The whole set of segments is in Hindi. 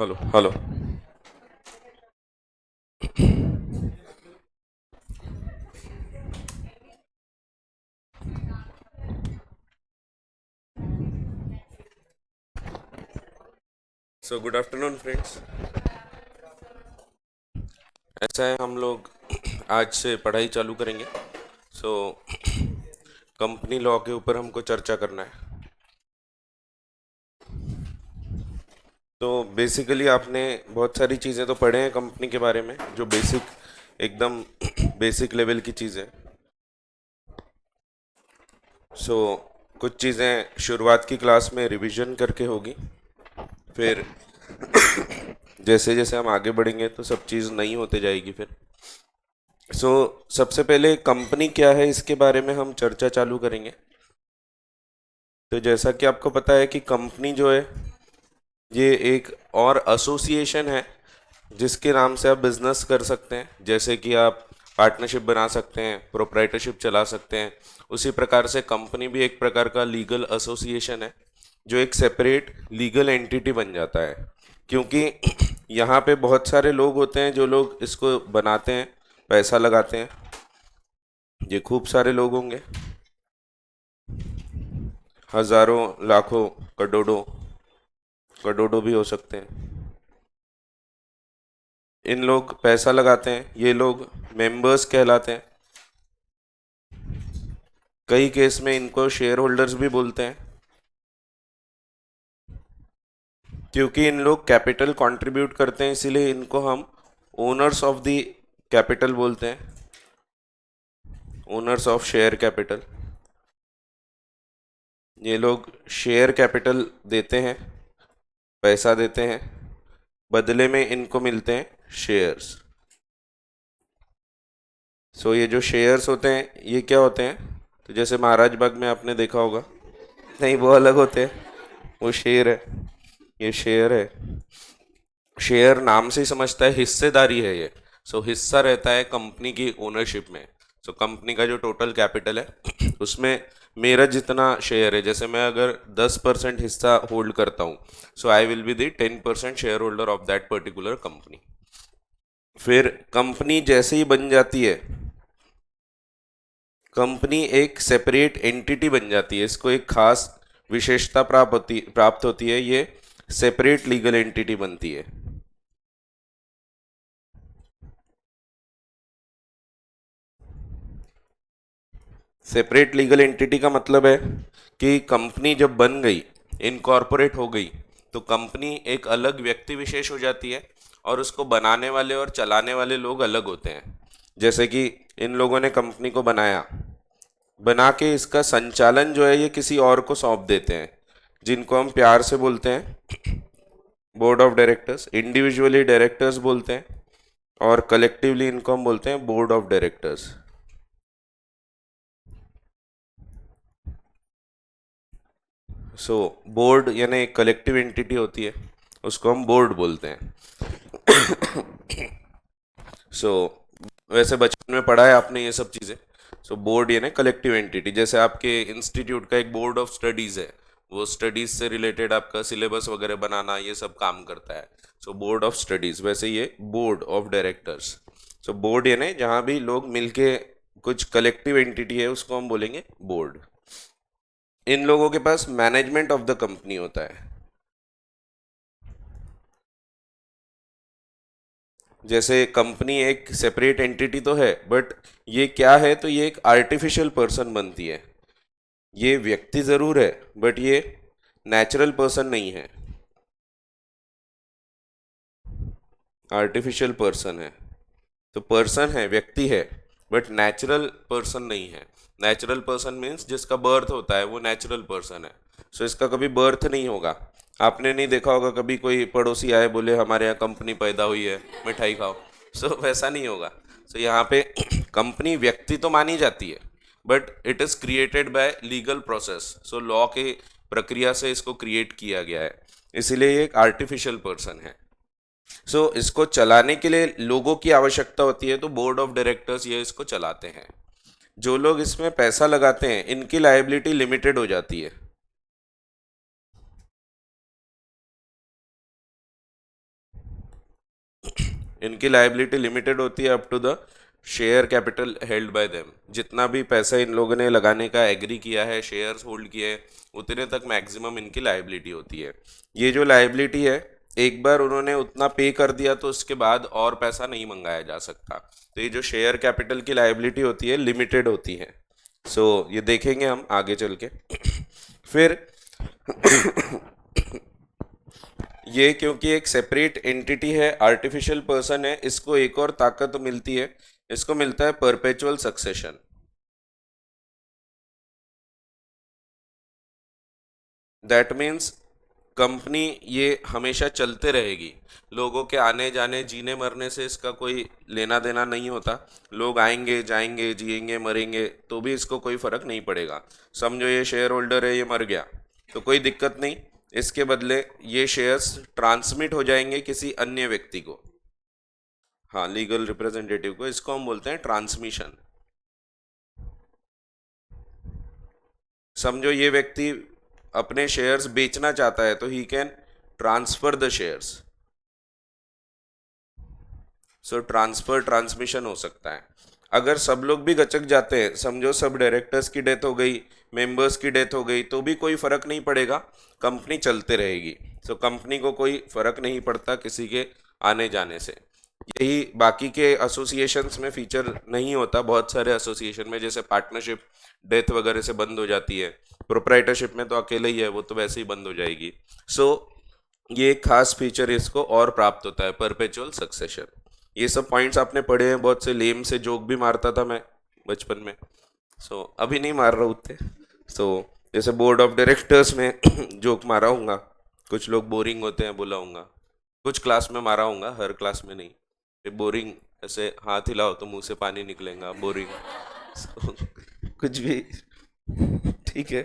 Hello hello. So good afternoon friends. ऐसा है, हम लोग आज से पढ़ाई चालू करेंगे। सो कंपनी लॉ के ऊपर हमको चर्चा करना है। तो बेसिकली आपने बहुत सारी चीज़ें तो पढ़े हैं कंपनी के बारे में, जो बेसिक एकदम बेसिक लेवल की चीज़ है। सो कुछ चीज़ें शुरुआत की क्लास में रिवीजन करके होगी, फिर जैसे जैसे हम आगे बढ़ेंगे तो सब चीज़ नई होते जाएगी फिर। सो सबसे पहले कंपनी क्या है इसके बारे में हम चर्चा चालू करेंगे। तो जैसा कि आपको पता है कि कंपनी जो है ये एक और एसोसिएशन है जिसके नाम से आप बिजनेस कर सकते हैं। जैसे कि आप पार्टनरशिप बना सकते हैं, प्रोप्राइटरशिप चला सकते हैं, उसी प्रकार से कंपनी भी एक प्रकार का लीगल एसोसिएशन है जो एक सेपरेट लीगल एंटिटी बन जाता है। क्योंकि यहाँ पे बहुत सारे लोग होते हैं जो लोग इसको बनाते हैं, पैसा लगाते हैं। ये खूब सारे लोग होंगे, हजारों, लाखों, करोड़ों, करोड़ों भी हो सकते हैं। इन लोग पैसा लगाते हैं, ये लोग मेंबर्स कहलाते हैं। कई केस में इनको शेयर होल्डर्स भी बोलते हैं, क्योंकि इन लोग कैपिटल कंट्रीब्यूट करते हैं, इसीलिए इनको हम ओनर्स ऑफ द कैपिटल बोलते हैं, ओनर्स ऑफ शेयर कैपिटल। ये लोग शेयर कैपिटल देते हैं, पैसा देते हैं, बदले में इनको मिलते हैं शेयर्स। सो ये जो शेयर्स होते हैं ये क्या होते हैं? तो जैसे महाराज बाग में आपने देखा होगा, नहीं वो अलग होते हैं, वो शेयर है, ये शेयर है। शेयर नाम से ही समझता है हिस्सेदारी है ये। सो हिस्सा रहता है कंपनी की ओनरशिप में। सो कंपनी का जो टोटल कैपिटल है उसमें मेरा जितना शेयर है, जैसे मैं अगर 10% हिस्सा होल्ड करता हूँ, so I will be the 10% share holder of that particular company. फिर कंपनी जैसे ही बन जाती है, कंपनी एक सेपरेट एंटिटी बन जाती है। इसको एक खास विशेषता प्राप्त होती है, ये सेपरेट लीगल एंटिटी बनती है। सेपरेट लीगल एंटिटी का मतलब है कि कंपनी जब बन गई, इनकॉर्पोरेट हो गई, तो कंपनी एक अलग व्यक्ति विशेष हो जाती है और उसको बनाने वाले और चलाने वाले लोग अलग होते हैं। जैसे कि इन लोगों ने कंपनी को बनाया, बना के इसका संचालन जो है ये किसी और को सौंप देते हैं, जिनको हम प्यार से बोलते हैं board of directors. Individually directors बोलते हैं और कलेक्टिवली इनको हम बोलते हैं board of directors. So board यानी एक कलेक्टिव एंटिटी होती है, उसको हम बोर्ड बोलते हैं। सो वैसे बचपन में पढ़ा है आपने ये सब चीज़ें। सो बोर्ड यानी कलेक्टिव एंटिटी। जैसे आपके इंस्टीट्यूट का एक बोर्ड ऑफ स्टडीज़ है, वो स्टडीज़ से रिलेटेड आपका सिलेबस वगैरह बनाना ये सब काम करता है। सो बोर्ड ऑफ स्टडीज़, वैसे ये board of directors. So board यानी जहाँ भी लोग मिलके कुछ कलेक्टिव एंटिटी है उसको हम बोलेंगे बोर्ड। इन लोगों के पास मैनेजमेंट ऑफ द कंपनी होता है। जैसे कंपनी एक सेपरेट एंटिटी तो है, बट ये क्या है, तो ये एक आर्टिफिशियल पर्सन बनती है। ये व्यक्ति जरूर है, बट ये नेचुरल पर्सन नहीं है, आर्टिफिशियल पर्सन है। तो पर्सन है, व्यक्ति है, बट नेचुरल पर्सन नहीं है। नेचुरल पर्सन मीन्स जिसका बर्थ होता है वो नेचुरल पर्सन है। सो इसका कभी बर्थ नहीं होगा। आपने नहीं देखा होगा कभी कोई पड़ोसी आए बोले हमारे यहाँ कंपनी पैदा हुई है, मिठाई खाओ। सो वैसा नहीं होगा। सो यहाँ पे कंपनी व्यक्ति तो मानी जाती है, but it is created by legal process. So law के प्रक्रिया से इसको क्रिएट किया गया है, इसीलिए ये एक आर्टिफिशियल पर्सन है। इसको चलाने के लिए लोगों की आवश्यकता होती है, तो बोर्ड ऑफ डायरेक्टर्स ये इसको चलाते हैं। जो लोग इसमें पैसा लगाते हैं इनकी लायबिलिटी लिमिटेड हो जाती है। इनकी लाइबिलिटी लिमिटेड होती है up to the share capital held by them. जितना भी पैसा इन लोगों ने लगाने का एग्री किया है, शेयर्स होल्ड किए हैं, उतने तक मैक्सिमम इनकी लाइबिलिटी होती है। ये जो लाइबिलिटी है, एक बार उन्होंने उतना पे कर दिया तो उसके बाद और पैसा नहीं मंगाया जा सकता। तो ये जो शेयर कैपिटल की लाइबिलिटी होती है लिमिटेड होती है। सो ये देखेंगे हम आगे चल के। फिर ये क्योंकि एक सेपरेट एंटिटी है, आर्टिफिशियल पर्सन है, इसको एक और ताकत मिलती है, इसको मिलता है perpetual succession. That means company ये हमेशा चलते रहेगी, लोगों के आने जाने जीने मरने से इसका कोई लेना देना नहीं होता। लोग आएंगे जाएंगे जिएंगे मरेंगे तो भी इसको कोई फर्क नहीं पड़ेगा। समझो ये शेयर होल्डर है, ये मर गया तो कोई दिक्कत नहीं, इसके बदले ये शेयर्स ट्रांसमिट हो जाएंगे किसी अन्य व्यक्ति को, हाँ लीगल रिप्रेजेंटेटिव को। इसको हम बोलते हैं ट्रांसमिशन। समझो ये व्यक्ति अपने शेयर्स बेचना चाहता है तो he can transfer the shares. So transfer transmission हो सकता है। अगर सब लोग भी गचक जाते हैं, समझो सब डायरेक्टर्स की डेथ हो गई, मेंबर्स की डेथ हो गई, तो भी कोई फर्क नहीं पड़ेगा, कंपनी चलते रहेगी। सो कंपनी को कोई फर्क नहीं पड़ता किसी के आने जाने से। यही बाकी के एसोसिएशंस में फीचर नहीं होता। बहुत सारे एसोसिएशन में जैसे पार्टनरशिप डेथ वगैरह से बंद हो जाती है, प्रोप्राइटरशिप में तो अकेले ही है, वो तो वैसे ही बंद हो जाएगी। सो ये एक खास फीचर इसको और प्राप्त होता है, परपेचुअल सक्सेशन। ये सब पॉइंट्स आपने पढ़े हैं, बहुत से लेम से जोक भी मारता था मैं बचपन में। सो अभी नहीं मार रहा उतने। सो जैसे बोर्ड ऑफ डायरेक्टर्स में जोक मारा हूँगा, कुछ लोग बोरिंग होते हैं बोला हूँगा, कुछ क्लास में मारा हूँगा, हर क्लास में नहीं। बोरिंग ऐसे हाथ हिलाओ तो मुंह से पानी निकलेगा, बोरिंग। कुछ भी ठीक है।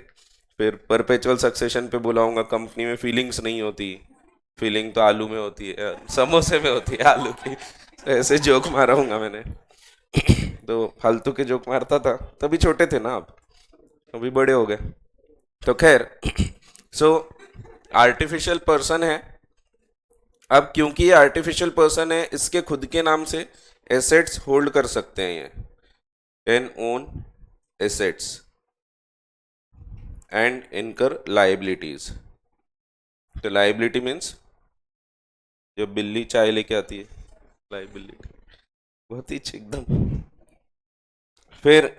फिर परपेचुअल सक्सेशन पे बुलाऊंगा, कंपनी में फीलिंग्स नहीं होती, फीलिंग तो आलू में होती है, समोसे में होती है आलू की। तो ऐसे जोक मारा हूँगा मैंने। तो फालतू के जोक मारता था, तभी छोटे थे ना, आप अभी बड़े हो गए। तो खैर, सो आर्टिफिशियल पर्सन है। अब क्योंकि ये आर्टिफिशियल पर्सन है, इसके खुद के नाम से एसेट्स होल्ड कर सकते हैं ये, एन ओन एसेट्स एंड इनकर लाइबिलिटीज। तो लाइबिलिटी मीन्स जब बिल्ली चाय लेके आती है, लाइबिलिटी, बहुत ही एकदम। फिर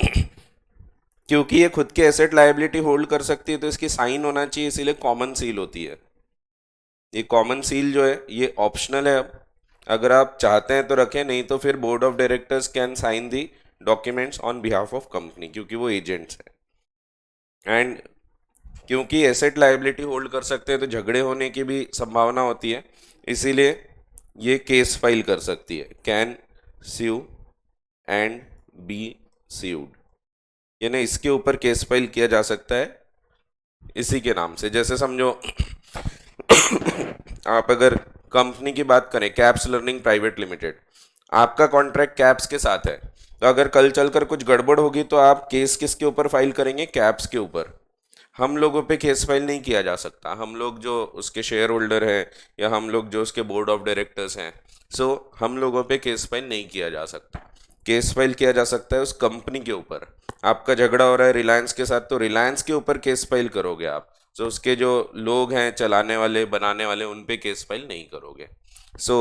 क्योंकि ये खुद के एसेट लाइबिलिटी होल्ड कर सकती है तो इसकी साइन होना चाहिए, इसीलिए कॉमन सील होती है। ये कॉमन सील जो है ये ऑप्शनल है। अब अगर आप चाहते हैं तो रखें, नहीं तो फिर board of directors can sign the documents on behalf of company, क्योंकि वो एजेंट्स है। एंड क्योंकि एसेट लाइबिलिटी होल्ड कर सकते हैं तो झगड़े होने की भी संभावना होती है, इसीलिए ये केस फाइल कर सकती है, can sue and be sued, यानी इसके ऊपर केस फाइल किया जा सकता है इसी के नाम से। जैसे समझो आप अगर कंपनी की बात करें, कैप्स लर्निंग प्राइवेट लिमिटेड, आपका कॉन्ट्रैक्ट कैप्स के साथ है, तो अगर कल चलकर कुछ गड़बड़ होगी तो आप केस किसके ऊपर फाइल करेंगे? कैप्स के ऊपर। हम लोगों पे केस फाइल नहीं किया जा सकता, हम लोग जो उसके शेयर होल्डर हैं या हम लोग जो उसके बोर्ड ऑफ डायरेक्टर्स हैं, सो हम लोगों पे केस फाइल नहीं किया जा सकता। केस फाइल किया जा सकता है उस कंपनी के ऊपर। आपका झगड़ा हो रहा है रिलायंस के साथ, तो रिलायंस के ऊपर केस फाइल करोगे आप। सो उसके जो लोग हैं चलाने वाले बनाने वाले, उन पे केस फाइल नहीं करोगे। सो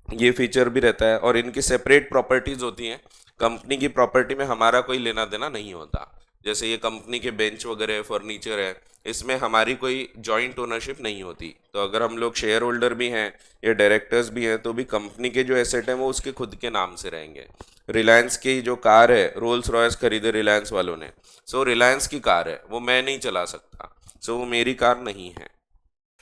ये फीचर भी रहता है। और इनकी सेपरेट प्रॉपर्टीज होती हैं, कंपनी की प्रॉपर्टी में हमारा कोई लेना देना नहीं होता। जैसे ये कंपनी के बेंच वगैरह फर्नीचर है, इसमें हमारी कोई जॉइंट ओनरशिप नहीं होती। तो अगर हम लोग शेयर होल्डर भी हैं या डायरेक्टर्स भी हैं तो भी कंपनी के जो एसेट हैं वो उसके खुद के नाम से रहेंगे। रिलायंस की जो कार है, रोल्स रॉयस खरीदे रिलायंस वालों ने, सो रिलायंस की कार है, वो मैं नहीं चला सकता, सो वो मेरी कार नहीं है।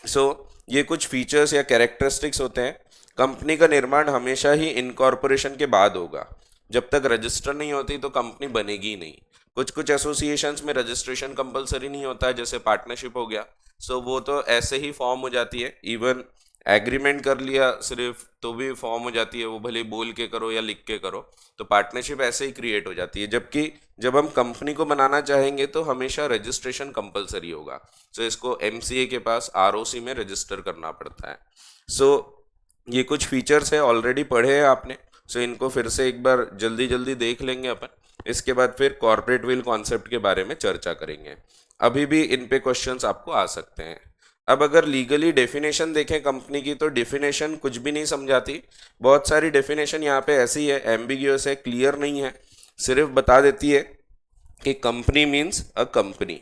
सो ये कुछ फीचर्स या कैरेक्टरिस्टिक्स होते हैं। कंपनी का निर्माण हमेशा ही इनकॉर्पोरेशन के बाद होगा। जब तक रजिस्टर नहीं होती तो कंपनी बनेगी ही नहीं। कुछ कुछ एसोसिएशंस में रजिस्ट्रेशन कंपलसरी नहीं होता है, जैसे पार्टनरशिप हो गया, सो वो तो ऐसे ही फॉर्म हो जाती है। इवन एग्रीमेंट कर लिया सिर्फ तो भी फॉर्म हो जाती है, वो भले बोल के करो या लिख के करो, तो पार्टनरशिप ऐसे ही क्रिएट हो जाती है। जबकि जब हम कंपनी को बनाना चाहेंगे तो हमेशा रजिस्ट्रेशन कंपलसरी होगा। सो इसको एमसीए के पास आरओसी में रजिस्टर करना पड़ता है। सो ये कुछ फीचर्स है ऑलरेडी पढ़े हैं आपने, सो इनको फिर से एक बार जल्दी जल्दी देख लेंगे अपन। इसके बाद फिर कॉर्पोरेट विल कॉन्सेप्ट के बारे में चर्चा करेंगे। अभी भी इन पे क्वेश्चंस आपको आ सकते हैं। अब अगर लीगली डेफिनेशन देखें कंपनी की, तो डेफिनेशन कुछ भी नहीं समझाती। बहुत सारी डेफिनेशन यहाँ पे ऐसी है, एम्बिग्यूअस है, क्लियर नहीं है, सिर्फ बता देती है कि कंपनी मीन्स अ कंपनी।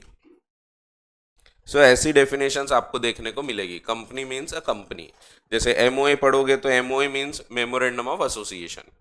सो ऐसी डेफिनेशंस आपको देखने को मिलेगी, कंपनी मीन्स अ कंपनी। जैसे एमओए पढ़ोगे तो MOA means memorandum of association,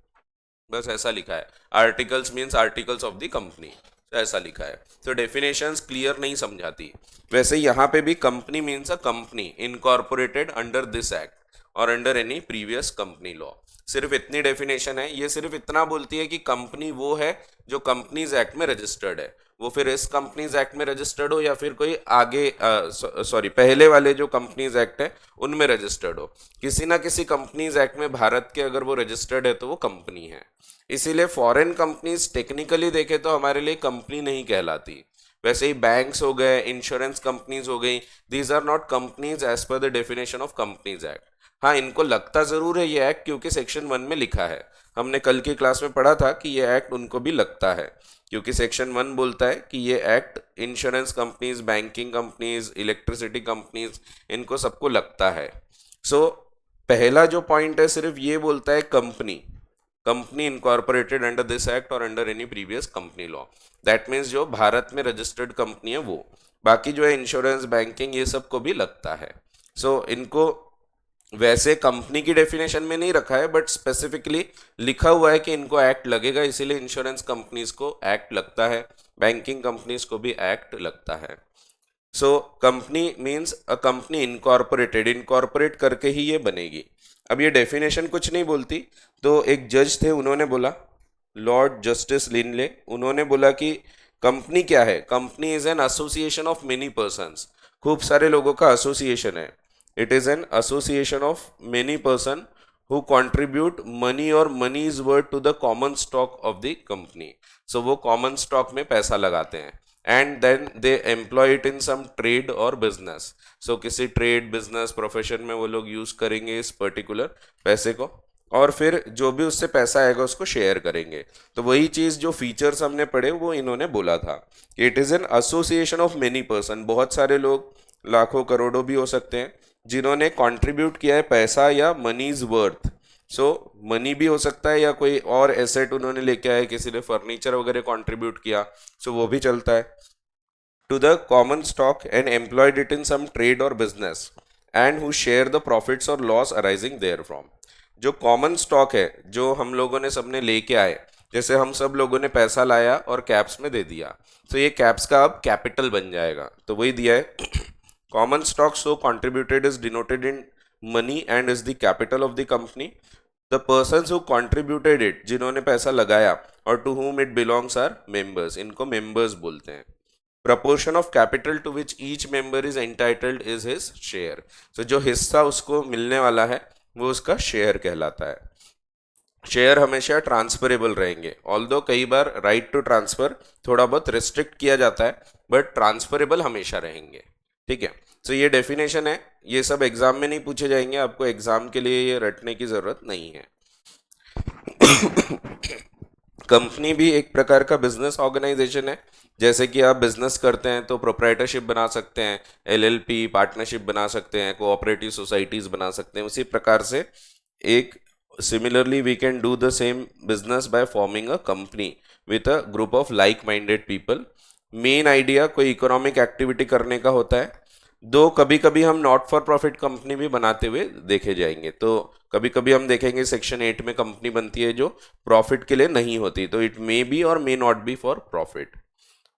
बस ऐसा लिखा है। Articles means articles of the company, ऐसा लिखा है। तो डेफिनेशंस क्लियर नहीं समझाती। वैसे यहाँ पे भी company means a company incorporated under this act और under any previous company law. सिर्फ इतनी डेफिनेशन है, ये सिर्फ इतना बोलती है कि कंपनी वो है जो कंपनीज एक्ट में रजिस्टर्ड है, वो फिर इस कंपनीज एक्ट में रजिस्टर्ड हो या फिर कोई आगे सॉरी पहले वाले जो कंपनीज एक्ट है उनमें रजिस्टर्ड हो। किसी ना किसी कंपनीज एक्ट में भारत के अगर वो रजिस्टर्ड है तो वो कंपनी है। इसीलिए फॉरेन कंपनीज टेक्निकली देखे तो हमारे लिए कंपनी नहीं कहलाती। वैसे ही बैंक्स हो गए, इंश्योरेंस कंपनीज हो गई, these are not companies as per the definition of companies act. हाँ, इनको लगता जरूर है ये एक्ट, क्योंकि सेक्शन 1 में लिखा है। हमने कल की क्लास में पढ़ा था कि ये एक्ट उनको भी लगता है, क्योंकि सेक्शन 1 बोलता है कि ये act insurance companies, banking companies, electricity companies, इनको सबको लगता है। सो पहला जो पॉइंट है सिर्फ ये बोलता है company, company incorporated under this act और under any previous company law. That means जो भारत में रजिस्टर्ड कंपनी है वो। बाकी जो है इंश्योरेंस, बैंकिंग, ये सबको भी लगता है। सो इनको वैसे कंपनी की डेफिनेशन में नहीं रखा है, बट स्पेसिफिकली लिखा हुआ है कि इनको एक्ट लगेगा, इसीलिए इंश्योरेंस कंपनीज को एक्ट लगता है, बैंकिंग कंपनीज को भी एक्ट लगता है। So company means a company incorporated, incorporate करके ही ये बनेगी। अब ये डेफिनेशन कुछ नहीं बोलती, तो एक जज थे, उन्होंने बोला, लॉर्ड जस्टिस लिनले, उन्होंने बोला कि कंपनी क्या है? Company is an association of many persons, खूब सारे लोगों का एसोसिएशन है। It is an association of many person who contribute money or money is worth to the common stock of the company. So वो common stock में पैसा लगाते हैं and then they employ it in some trade or business. So किसी trade, business, profession में वो लोग use करेंगे इस particular पैसे को, और फिर जो भी उससे पैसा आएगा उसको शेयर करेंगे। तो वही चीज़ जो फीचर्स हमने पढ़े वो इन्होंने बोला था कि it is an association of many person, बहुत सारे लोग, लाखों करोड़ों भी हो सकते हैं, जिन्होंने कंट्रीब्यूट किया है पैसा या money is worth. So money भी हो सकता है या कोई और एसेट उन्होंने लेके आए, किसी ने फर्नीचर वगैरह कंट्रीब्यूट किया, सो वो भी चलता है। To the common stock and employed it in some trade और business and who share the profits और लॉस अराइजिंग देयर फ्रॉम। जो कॉमन स्टॉक है, जो हम लोगों ने सबने लेके आए, जैसे हम सब लोगों ने पैसा लाया और कैप्स में दे दिया, तो ये कैप्स का अब कैपिटल बन जाएगा, तो वही दिया है। Common stock so contributed is denoted in money and is the capital of the company. The persons who contributed it, जिन्होंने पैसा लगाया, और to whom it belongs are members. इनको members बोलते हैं। Proportion of capital to which each member is entitled is his share. So जो हिस्सा उसको मिलने वाला है वो उसका शेयर कहलाता है। शेयर हमेशा ट्रांसफरेबल रहेंगे, ऑल्दो कई बार राइट टू ट्रांसफर थोड़ा बहुत रिस्ट्रिक्ट किया जाता है, बट ट्रांसफरेबल हमेशा रहेंगे। ठीक है, तो ये डेफिनेशन है, ये सब एग्जाम में नहीं पूछे जाएंगे, आपको एग्जाम के लिए ये रटने की जरूरत नहीं है। कंपनी भी एक प्रकार का बिजनेस ऑर्गेनाइजेशन है। जैसे कि आप बिजनेस करते हैं तो प्रोप्राइटरशिप बना सकते हैं, एलएलपी, पार्टनरशिप बना सकते हैं, कोऑपरेटिव सोसाइटीज बना सकते हैं। उसी प्रकार से एक similarly we can do the same business by forming a company with a group of like minded people. Main idea कोई इकोनॉमिक एक्टिविटी करने का होता है। दो कभी कभी हम नॉट फॉर प्रॉफिट कंपनी भी बनाते हुए देखे जाएंगे, तो कभी कभी हम देखेंगे सेक्शन 8 में कंपनी बनती है जो प्रॉफिट के लिए नहीं होती, तो इट मे बी और may not be for profit.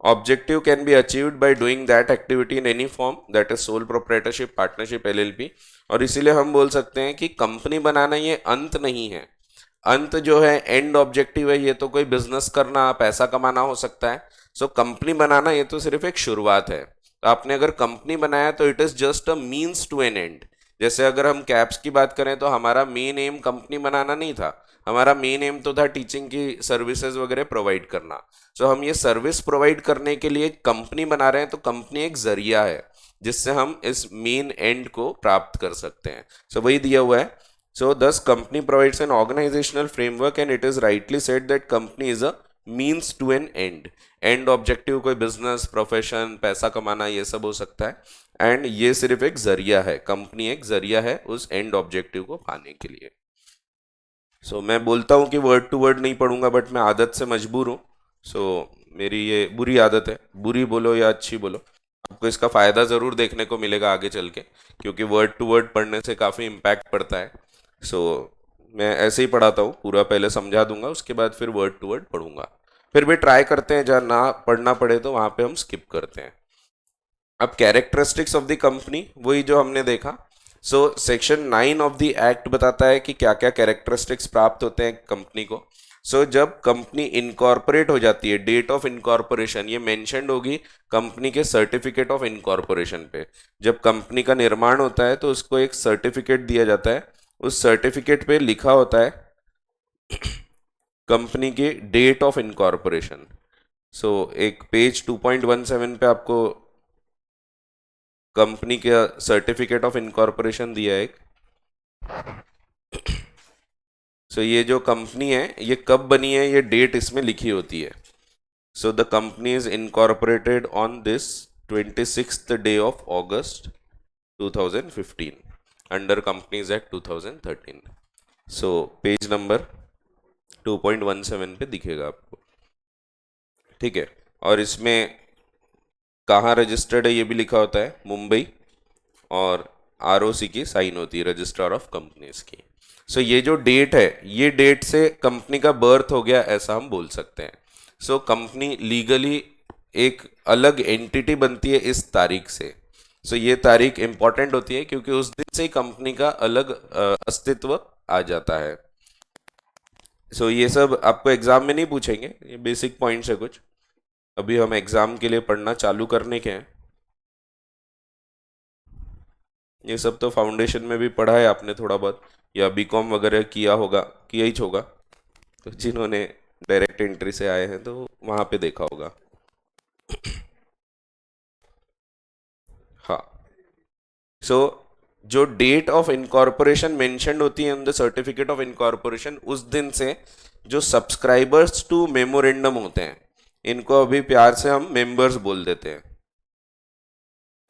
Objective can be achieved by doing that activity in any form, that is sole proprietorship, partnership, LLP. और इसीलिए हम बोल सकते हैं कि कंपनी बनाना ये अंत नहीं है। अंत जो है, एंड ऑब्जेक्टिव है, ये तो कोई बिजनेस करना, पैसा कमाना हो सकता है। सो कंपनी बनाना ये तो सिर्फ एक शुरुआत है। तो आपने अगर कंपनी बनाया तो it is just a means to an end. जैसे अगर हम कैप्स की बात करें तो हमारा मेन एम कंपनी बनाना नहीं था, हमारा मेन एम तो था टीचिंग की सर्विसेज वगैरह प्रोवाइड करना। सो हम ये सर्विस प्रोवाइड करने के लिए कंपनी बना रहे हैं, तो कंपनी एक जरिया है जिससे हम इस मेन एंड को प्राप्त कर सकते हैं। सो वही दिया हुआ है, So thus company provides an organizational framework and it is rightly said that company is a means to an end. And objective कोई बिजनेस प्रोफेशन पैसा कमाना ये सब हो सकता है एंड ये सिर्फ एक जरिया है, कंपनी एक जरिया है उस एंड ऑब्जेक्टिव को पाने के लिए. सो मैं बोलता हूँ कि वर्ड टू वर्ड नहीं पढ़ूंगा बट मैं आदत से मजबूर हूँ. सो मेरी ये बुरी आदत है, बुरी बोलो या अच्छी बोलो, आपको इसका फ़ायदा ज़रूर देखने को मिलेगा आगे चल के, क्योंकि वर्ड टू वर्ड पढ़ने से काफ़ी इम्पैक्ट पड़ता है. सो मैं ऐसे ही पढ़ाता हूँ, पूरा पहले समझा दूंगा, उसके बाद फिर वर्ड टू वर्ड पढ़ूंगा. फिर भी ट्राई करते हैं जहाँ ना पढ़ना पड़े तो वहाँ पे हम स्किप करते हैं. अब कैरेक्टरिस्टिक्स ऑफ द कंपनी वही जो हमने देखा. So section 9 of the act बताता है कि क्या क्या कैरेक्टरिस्टिक्स प्राप्त होते हैं कंपनी को. सो जब कंपनी इनकॉर्पोरेट हो जाती है, डेट ऑफ इनकॉर्पोरेशन ये मेंशन्ड होगी कंपनी के सर्टिफिकेट ऑफ इनकॉर्पोरेशन पे. जब कंपनी का निर्माण होता है तो उसको एक सर्टिफिकेट दिया जाता है, उस सर्टिफिकेट पे लिखा होता है कंपनी की डेट ऑफ इनकॉर्पोरेशन. सो एक पेज 2.17 पे आपको कंपनी का सर्टिफिकेट ऑफ इनकॉर्पोरेशन दिया है एक. सो ये जो कंपनी है ये कब बनी है ये डेट इसमें लिखी होती है. So the company is incorporated on this 26th day of August 2015 under companies act 2013. So page number 2.17 पे दिखेगा आपको, ठीक है. और इसमें कहाँ रजिस्टर्ड है ये भी लिखा होता है, मुंबई, और आरओसी की साइन होती है, रजिस्ट्रार ऑफ कंपनीज की. सो ये जो डेट है ये डेट से कंपनी का बर्थ हो गया ऐसा हम बोल सकते हैं. सो कंपनी लीगली एक अलग एंटिटी बनती है इस तारीख से. सो ये तारीख इंपॉर्टेंट होती है क्योंकि उस दिन से ही कंपनी का अलग अस्तित्व आ जाता है. सो ये सब आपको एग्जाम में नहीं पूछेंगे, ये बेसिक पॉइंट्स है कुछ, अभी हम एग्जाम के लिए पढ़ना चालू करने के हैं. ये सब तो फाउंडेशन में भी पढ़ा है आपने थोड़ा बहुत, या बीकॉम वगैरह किया होगा, किया ही होगा. तो जिन्होंने डायरेक्ट एंट्री से आए हैं तो वहाँ पे देखा होगा. हाँ. सो जो डेट ऑफ इनकॉर्पोरेशन मेंशन्ड होती है in the certificate of incorporation, उस दिन से जो सब्सक्राइबर्स टू मेमोरेंडम होते हैं इनको अभी प्यार से हम मेंबर्स बोल देते हैं.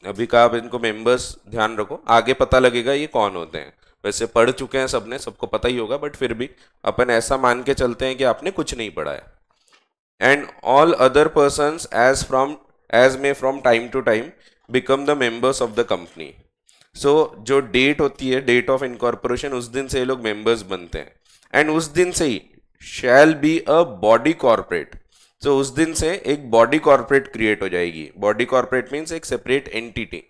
अभी का आप इनको मेंबर्स ध्यान रखो, आगे पता लगेगा ये कौन होते हैं. वैसे पढ़ चुके हैं सबने, सबको पता ही होगा, बट फिर भी अपन ऐसा मान के चलते हैं कि आपने कुछ नहीं पढ़ा है. And all other persons as may from time to time become the members of the company. So जो डेट होती है, डेट ऑफ इनकॉर्पोरेशन, उस दिन से ये लोग मेंबर्स बनते हैं. एंड उस दिन से ही shall be a body corporate. तो उस दिन से एक बॉडी कॉर्पोरेट क्रिएट हो जाएगी. बॉडी कॉर्पोरेट मीन्स एक separate entity.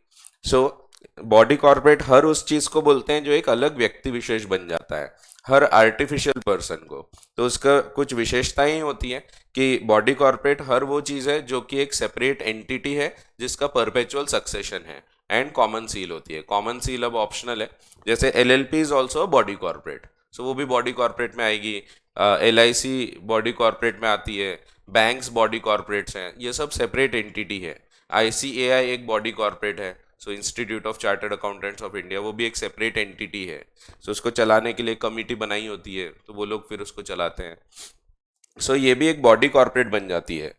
So body corporate हर उस चीज को बोलते हैं जो एक अलग व्यक्ति विशेष बन जाता है, हर आर्टिफिशियल पर्सन को. तो उसका कुछ विशेषताएं होती है कि बॉडी कॉर्पोरेट हर वो चीज है जो कि एक सेपरेट एंटिटी है जिसका परपेचुअल सक्सेशन है, एंड कॉमन सील होती है. कॉमन सील अब ऑप्शनल है, जैसे LLP is also body corporate, so वो भी बॉडी कॉर्पोरेट में आएगी. LIC बॉडी कॉर्पोरेट में आती है, बैंक्स बॉडी कॉर्पोरेट्स हैं, ये सब सेपरेट एंटिटी है. ICAI एक बॉडी कॉर्पोरेट है, so institute of chartered accountants of India, वो भी एक सेपरेट एंटिटी है. सो उसको चलाने के लिए कमिटी बनाई होती है तो वो लोग फिर उसको चलाते हैं. सो ये भी एक बॉडी कॉर्पोरेट बन जाती है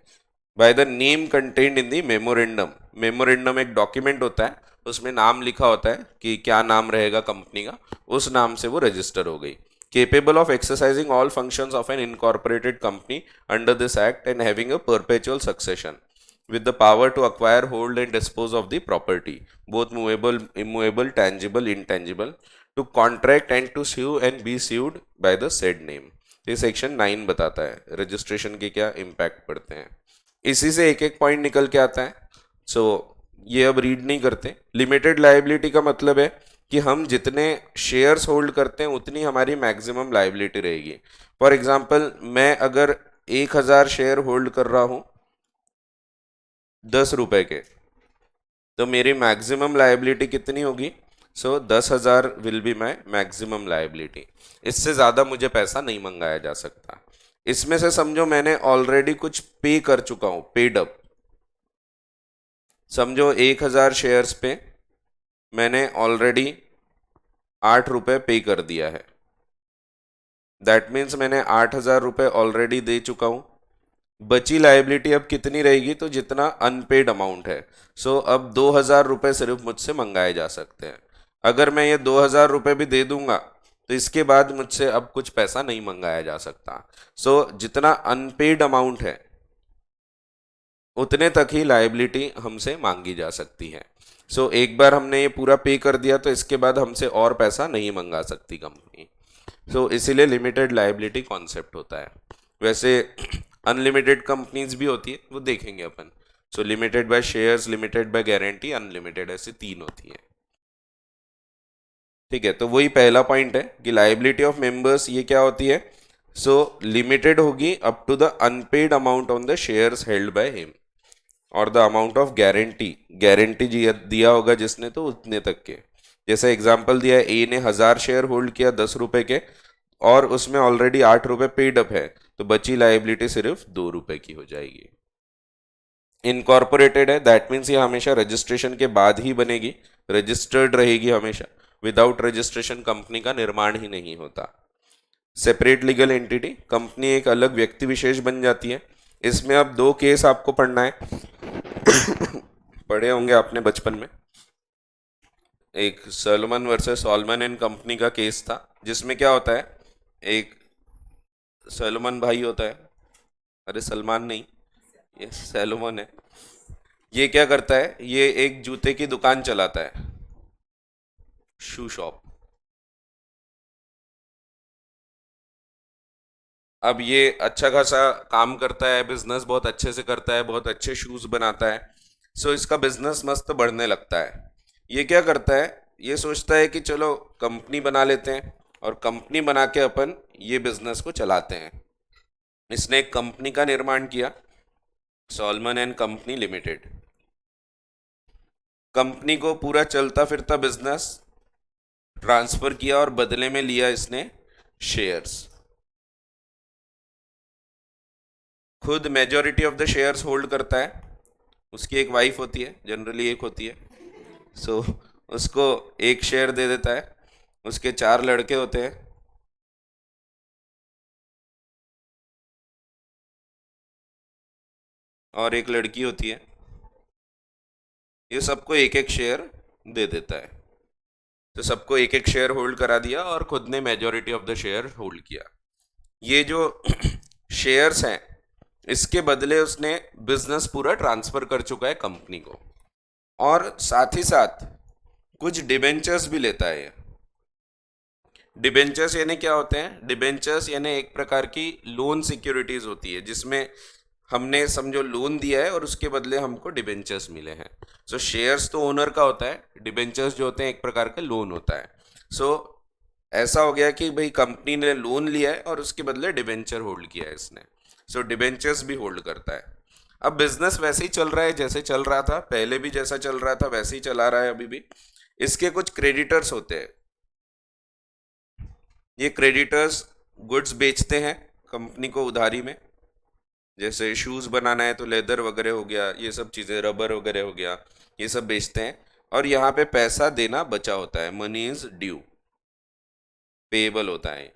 by the name contained in the memorandum. Memorandum एक डॉक्यूमेंट होता है, उसमें नाम लिखा होता है कि क्या नाम रहेगा कंपनी का, उस नाम से वो रजिस्टर हो गई. Capable of exercising all functions of an incorporated company under this act and having a perpetual succession with the power to acquire, hold and dispose of the property, both movable, immovable, tangible, intangible, to contract and to sue and be sued by the said name. ये सेक्शन 9 बताता है रजिस्ट्रेशन के क्या इम्पैक्ट पड़ते हैं. इसी से एक एक पॉइंट निकल के आता है. सो ये अब रीड नहीं करते. लिमिटेड लाइबिलिटी का मतलब है कि हम जितने शेयर्स होल्ड करते हैं उतनी हमारी मैक्सिमम लाइबिलिटी रहेगी. फॉर एग्जांपल मैं अगर 1000 शेयर होल्ड कर रहा हूं 10 रुपए के, तो मेरी मैक्सिमम लाइबिलिटी कितनी होगी? सो 10,000 will be my maximum liability. इससे ज़्यादा मुझे पैसा नहीं मंगाया जा सकता. इसमें से समझो मैंने ऑलरेडी कुछ पे कर चुका हूं, पेड अप. समझो 1000 शेयर्स पे मैंने ऑलरेडी 8 रुपये पे कर दिया है. दैट मीन्स मैंने 8,000 रुपये ऑलरेडी दे चुका हूँ। बची लाइबिलिटी अब कितनी रहेगी, तो जितना अनपेड अमाउंट है। सो अब 2,000 रुपये सिर्फ मुझसे मंगाए जा सकते हैं। अगर मैं ये 2,000 रुपये भी दे दूंगा तो इसके बाद मुझसे अब कुछ पैसा नहीं मंगाया जा सकता। सो जितना अनपेड अमाउंट है उतने तक ही लाइबिलिटी हमसे मांगी जा सकती है। सो एक बार हमने ये पूरा पे कर दिया तो इसके बाद हमसे और पैसा नहीं मंगा सकती कंपनी। सो इसीलिए लिमिटेड लाइबिलिटी कॉन्सेप्ट होता है। वैसे अनलिमिटेड कंपनीज भी होती है, वो देखेंगे अपन। So limited by shares, limited by guarantee, unlimited, ऐसे 3 होती है। ठीक है, तो वही पहला पॉइंट है कि लाइबिलिटी ऑफ मेंबर्स ये क्या होती है। सो लिमिटेड होगी up to the unpaid amount on the shares held by him, और the amount of guarantee, guarantee दिया होगा जिसने तो उतने तक के। जैसे एग्जांपल दिया है, ए ने 1,000 शेयर होल्ड किया 10 रुपए के, और उसमें ऑलरेडी 8 रुपए पेड अप है, तो बची लाइबिलिटी सिर्फ 2 रुपए की हो जाएगी। इनकॉर्पोरेटेड है, दैट मीन्स ये हमेशा रजिस्ट्रेशन के बाद ही बनेगी, रजिस्टर्ड रहेगी हमेशा। विदाउट रजिस्ट्रेशन कंपनी का निर्माण ही नहीं होता। सेपरेट लीगल एंटिटी, कंपनी एक अलग व्यक्ति विशेष बन जाती है। इसमें अब 2 केस आपको पढ़ना है। पढ़े होंगे आपने बचपन में। एक Salman versus Solomon and company का केस था, जिसमें क्या होता है, एक सलमान भाई होता है, अरे सलमान नहीं, ये सैलोमन है। ये क्या करता है, ये एक जूते की दुकान चलाता है, शू शॉप। अब ये अच्छा खासा काम करता है, बिजनेस बहुत अच्छे से करता है, बहुत अच्छे शूज बनाता है। सो इसका बिजनेस मस्त बढ़ने लगता है। ये क्या करता है, ये सोचता है कि चलो कंपनी बना लेते हैं, और कंपनी बना के अपन ये बिजनेस को चलाते हैं। इसने एक कंपनी का निर्माण किया, Solomon and company limited. Company को पूरा चलता फिरता बिजनेस ट्रांसफर किया, और बदले में लिया इसने शेयर्स। खुद majority of the shares hold करता है। उसकी एक वाइफ होती है, जनरली एक होती है। सो उसको एक शेयर दे देता है। उसके 4 लड़के होते हैं, और एक लड़की होती है। ये सबको एक एक शेयर दे देता है। तो सबको एक एक शेयर होल्ड करा दिया, और खुद ने majority of the share hold किया। ये जो शेयर्स हैं, इसके बदले उसने बिजनेस पूरा ट्रांसफर कर चुका है कंपनी को, और साथ ही साथ कुछ डिबेंचर्स भी लेता है। डिबेंचर्स यानी क्या होते हैं, डिबेंचर्स यानी एक प्रकार की लोन सिक्योरिटीज होती है, जिसमें हमने समझो लोन दिया है और उसके बदले हमको डिबेंचर्स मिले हैं। सो शेयर्स तो ओनर का होता है, डिबेंचर्स जो होते हैं एक प्रकार का लोन होता है। सो ऐसा हो गया कि भाई कंपनी ने लोन लिया है और उसके बदले डिबेंचर होल्ड किया है इसने। सो डिबेंचर्स भी होल्ड करता है। अब बिजनेस वैसे ही चल रहा है जैसे चल रहा था पहले, भी जैसा चल रहा था वैसे ही चला रहा है अभी भी। इसके कुछ क्रेडिटर्स होते हैं। ये क्रेडिटर्स गुड्स बेचते हैं कंपनी को उधारी में। जैसे शूज़ बनाना है तो लेदर वगैरह हो गया, ये सब चीज़ें, रबर वगैरह हो गया, ये सब बेचते हैं। और यहाँ पे पैसा देना बचा होता है, मनी इज ड्यू, पेएबल होता है।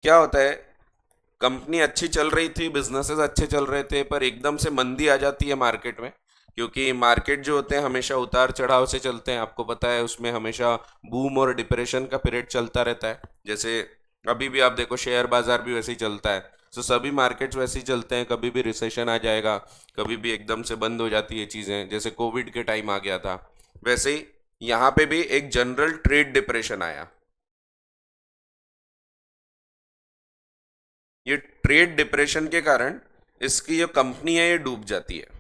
क्या होता है, कंपनी अच्छी चल रही थी, बिजनेसेस अच्छे चल रहे थे, पर एकदम से मंदी आ जाती है मार्केट में। क्योंकि मार्केट जो होते हैं हमेशा उतार चढ़ाव से चलते हैं, आपको पता है, उसमें हमेशा बूम और डिप्रेशन का पीरियड चलता रहता है। जैसे अभी भी आप देखो, शेयर बाजार भी वैसे ही चलता है। तो सभी मार्केट्स वैसे ही चलते हैं, कभी भी रिसेशन आ जाएगा, कभी भी एकदम से बंद हो जाती है चीज़ें, जैसे कोविड के टाइम आ गया था। वैसे ही यहाँ पे भी एक जनरल ट्रेड डिप्रेशन आया। ये ट्रेड डिप्रेशन के कारण इसकी जो कंपनी है ये डूब जाती है।